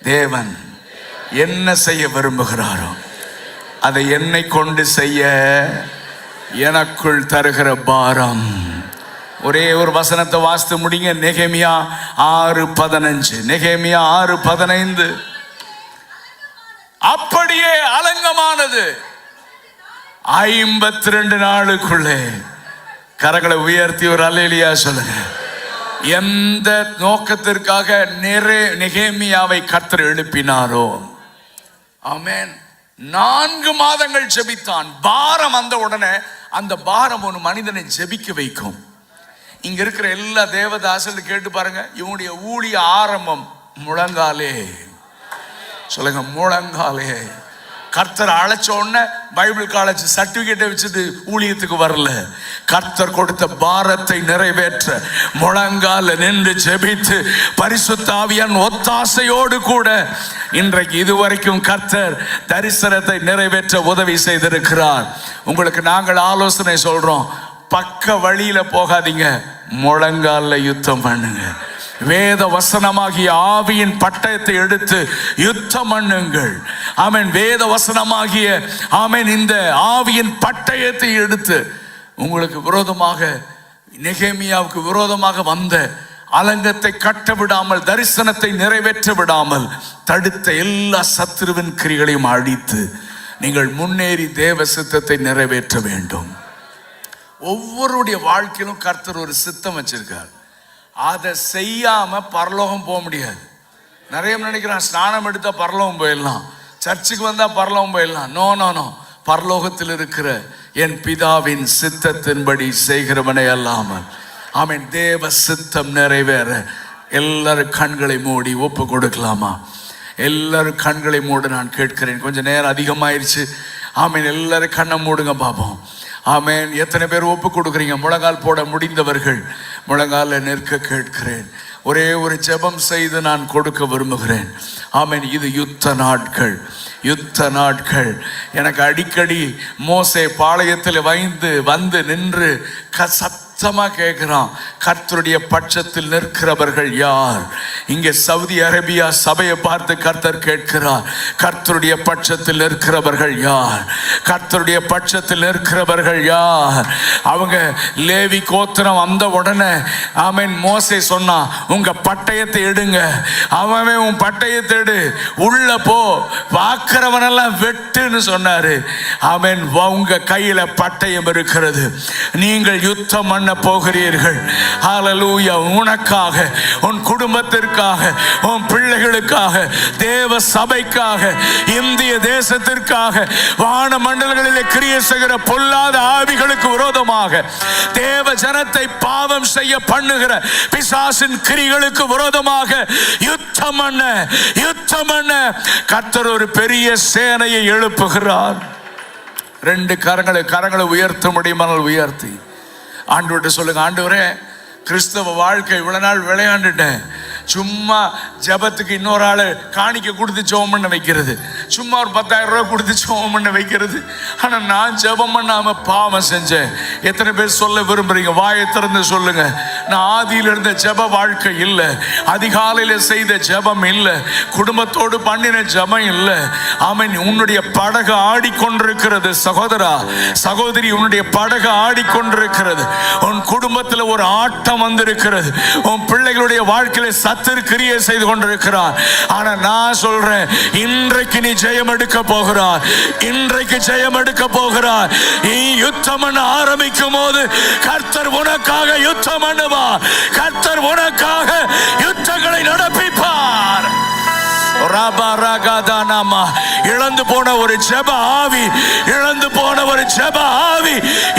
தேவன் என்ன செய்ய விரும்புகிறாரோ அதை என்னை கொண்டு செய்ய எனக்குள் தருகிற பாரம். ஒரே ஒரு வசனத்தை வாசித்து முடிங்க. நெகேமியா 6:15. நெகேமியா 6:15. அப்படியே அலங்கமானது 52 நாளுக்குள்ளே. கரங்களை உயர்த்தி ஒரு அல்லேலூயா சொல்லுங்க. எந்த நோக்கத்திற்காக நெகேமியாவை கர்த்தர் எழுப்பினாரோ, ஆமென், 4 மாதங்கள் ஜெபித்தான். பாரம் வந்த உடனே அந்த பாரம் ஒரு மனிதனை ஜெபிக்க வைக்கும். இங்க இருக்கிற எல்லா தேவதாசர்கள் கேட்டு பாருங்க. இவனுடைய ஊழிய ஆரம்பம் முழங்காலே. சொல்லுங்க, முழங்காலே. கர்த்தர் அழைச்ச உடனே பைபிள் காலேஜ் சர்டிபிகேட்டை வச்சது ஊழியத்துக்கு வரல. கர்த்தர் கொடுத்த பாரத்தை நிறைவேற்ற முழங்கால நின்று ஜெபித்து பரிசுத்த ஆவியான் ஒத்தாசையோடு கூட இன்றைக்கு இதுவரைக்கும் கர்த்தர் தரிசனத்தை நிறைவேற்ற உதவி செய்திருக்கிறார். உங்களுக்கு நாங்கள் ஆலோசனை சொல்றோம், பக்க வழியில போகாதீங்க, முழங்கால யுத்தம் பண்ணுங்க. வேத வசனமாகிய ஆவியின் பட்டயத்தை எடுத்து யுத்தம் பண்ணுங்கள். ஆமென் வேத வசனமாகிய ஆமென் இந்த ஆவியின் பட்டயத்தை எடுத்து உங்களுக்கு விரோதமாக, நெகேமியாவுக்கு விரோதமாக வந்த அலங்கத்தை கட்ட விடாமல், தரிசனத்தை நிறைவேற்ற விடாமல் தடுத்த எல்லா சத்துருவின் கிரிகளையும் அழித்து நீங்கள் முன்னேறி தேவ சித்தத்தை நிறைவேற்ற வேண்டும். ஒவ்வொருடைய வாழ்க்கையிலும் கர்த்தர் ஒரு சித்தம் வச்சிருக்கார். அதை செய்யாம பரலோகம் போக முடியாது. நிறைய நினைக்கிறான் ஸ்நானம் எடுத்தா பரலோகம் போயிடலாம், சர்ச்சுக்கு வந்தா பரலோகம் போயிடலாம். No no no. பரலோகத்தில் இருக்கிற என் பிதாவின் சித்தத்தின்படி செய்கிறவனை அல்லாமல் ஆமென் தேவ சித்தம் நிறைவேற எல்லாரும் கண்களை மூடி ஒப்பு கொடுக்கலாமா? எல்லாரும் கண்களை மூட நான் கேட்கிறேன். கொஞ்சம் நேரம் அதிகமாயிருச்சு. ஆமென் எல்லாரும் கண்ணை மூடுங்க பாப்போம். ஆமென். எத்தனை பேர் ஒப்பு கொடுக்குறீங்க? முழங்கால் போட முடிந்தவர்கள் முழங்கால நிற்க கேட்கிறேன். ஒரே ஒரு ஜெபம் செய்து நான் கொடுக்க விரும்புகிறேன். ஆமென். இது யுத்த நாட்கள், யுத்த நாட்கள். எனக்கு அடிக்கடி மோசே பாளையத்தில் வந்து நின்று சத்தமா கேட்கிறான், கர்த்தருடைய பட்சத்தில் நிற்கிறவர்கள் யார்? இங்கே சவுதி அரேபியா சபையை பார்த்து கர்த்தர் கேட்கிறார், கர்த்தருடைய பட்சத்தில் நிற்கிறவர்கள் யார்? கர்த்தருடைய பட்சத்தில் நிற்கிறவர்கள் யார்? அவங்க லேவி கோத்திரம் வந்த உடனே ஆமென் மோசே சொன்னா, உங்க பட்டயத்தை எடுங்க. அவன் உன் பட்டயத்தை எடு, உள்ள போ, வாக்குறவனெல்லாம் வெட்டுன்னு சொன்னாரு. ஆமென். உங்க கையில பட்டயம் இருக்கிறது. நீங்கள் யுத்தம் பண்ண போகிறீர்கள். ஹல்லேலூயா. உனக்காக, உன் குடும்பத்திற்காக, உன் பிள்ளைகளுக்காக, தேவ சபைக்காக, இந்திய தேசத்திற்காக, வான மண்டலங்களிலே கிரியை செய்கிற பொல்லாத ஆவிகளுக்கு விரோதமாக, தேவ ஜனத்தை பாவம் செய்ய பண்ணுகிற பிசாசின் கிரிகளுக்கு விரோதமாக யுத்தம் பண்ண கர்த்தர் ஒரு பெரிய சேனையை எழுப்புகிறார். ரெண்டு கரங்களை உயர்த்த முடியுமானால் உயர்த்தி ஆண்டவர்கிட்ட சொல்லுங்க, ஆண்டவரே கிறிஸ்தவ வாழ்க்கை இவ்வளவு நாள் விளையாண்டுட்டேன். சும்மா ஜபத்துக்கு இன்னொரு ஆளு காணிக்க கொடுத்து ஜெபம் பண்ண வைக்கிறது, சும்மா ஒரு 10,000 ரூபாய் கொடுத்து ஜெபம் பண்ண வைக்கிறது. ஆனா நான் ஜெபம் பண்ணாம பாவம் செஞ்சேன். எத்தனை பேர் சொல்ல விரும்புறீங்க? வாயை திறந்து சொல்லுங்க. நான் ஆதியில இருந்த ஜெப வாழ்க்கை இல்லை, அதிகாலையில செய்த ஜெபம் இல்லை, குடும்பத்தோடு பண்ணின ஜெபம் இல்லை. ஆமென். உன்னுடைய படகு ஆடிக்கொண்டிருக்கிறது சகோதரா, சகோதரி, உன்னுடைய படகு ஆடிக்கொண்டிருக்கிறது. உன் குடும்பத்தில் ஒரு ஆட்டம் வந்திருக்கிறது. உன் பிள்ளைகளுடைய வாழ்க்கையில கர்த்தர் கிரியை செய்து கொண்டிருக்கிறார். ஆனா நான் சொல்றேன், இன்றைக்கு நீ ஜெயம் எடுக்க போகிறார். இன்றைக்கு ஜெயம் எடுக்க போகிறார். நீ யுத்தம் பண்ண ஆரம்பிக்கும் போது கர்த்தர் உனக்காக யுத்தம் பண்ணுவார். கர்த்தர் உனக்காக யுத்தங்களை நடப்பிப்பார். இழந்து போன ஒரு ஜெப ஆவி, இழந்து போன ஒரு ஜெப ஆவி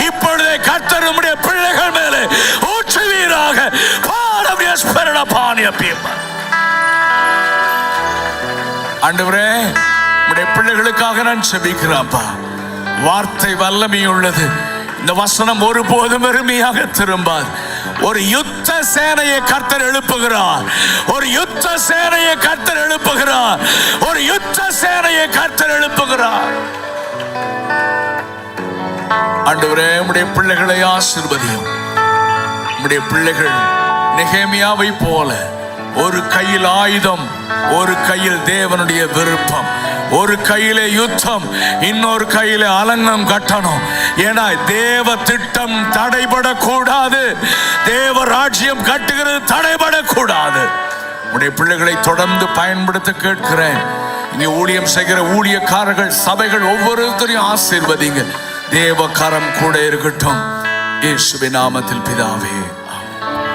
இப்பொழுதே கர்த்தர் நம்முடைய பிள்ளைகள் மேலே ஊற்றுவீராக. ஆண்டவரே உம்முடைய பிள்ளைகளுக்காக நான் ஜெபிக்கிறேன்ப்பா. வார்த்தை வல்லமை உள்ளது. இந்த வசனம் ஒருபோதும் வெறுமையாக திரும்பாது. ஒரு யுத்த சேனையை கர்த்தர் எழுப்புகிறார். ஒரு யுத்த சேனையை கர்த்தர் எழுப்புகிறார். ஒரு யுத்த சேனையை கர்த்தர் எழுப்புகிறார். ஆண்டவரே உம்முடைய பிள்ளைகளை ஆசீர்வதியும். உம்முடைய பிள்ளைகள் நெகேமியாவை போல ஒரு கையில் ஆயுதம், ஒரு கையில் தேவனுடைய விருப்பம், ஒரு கையிலே யுத்தம், இன்னொரு கையிலே அலங்கம் கட்டணும். ஏன்னா தேவ திட்டம் தடைபடக்கூடாது. தேவ ராஜ்யம் கட்டுகிறது தடைபடக்கூடாது. உடைய பிள்ளைகளை தொடர்ந்து பயன்படுத்த கேட்கிறேன். இங்கே ஊழியம் செய்கிற ஊழியக்காரர்கள், சபைகள் ஒவ்வொருத்தரையும் ஆசீர்வதிங்க. தேவ கரம் கூட இருக்கட்டும். இயேசுவின் நாமத்தில் பிதாவே.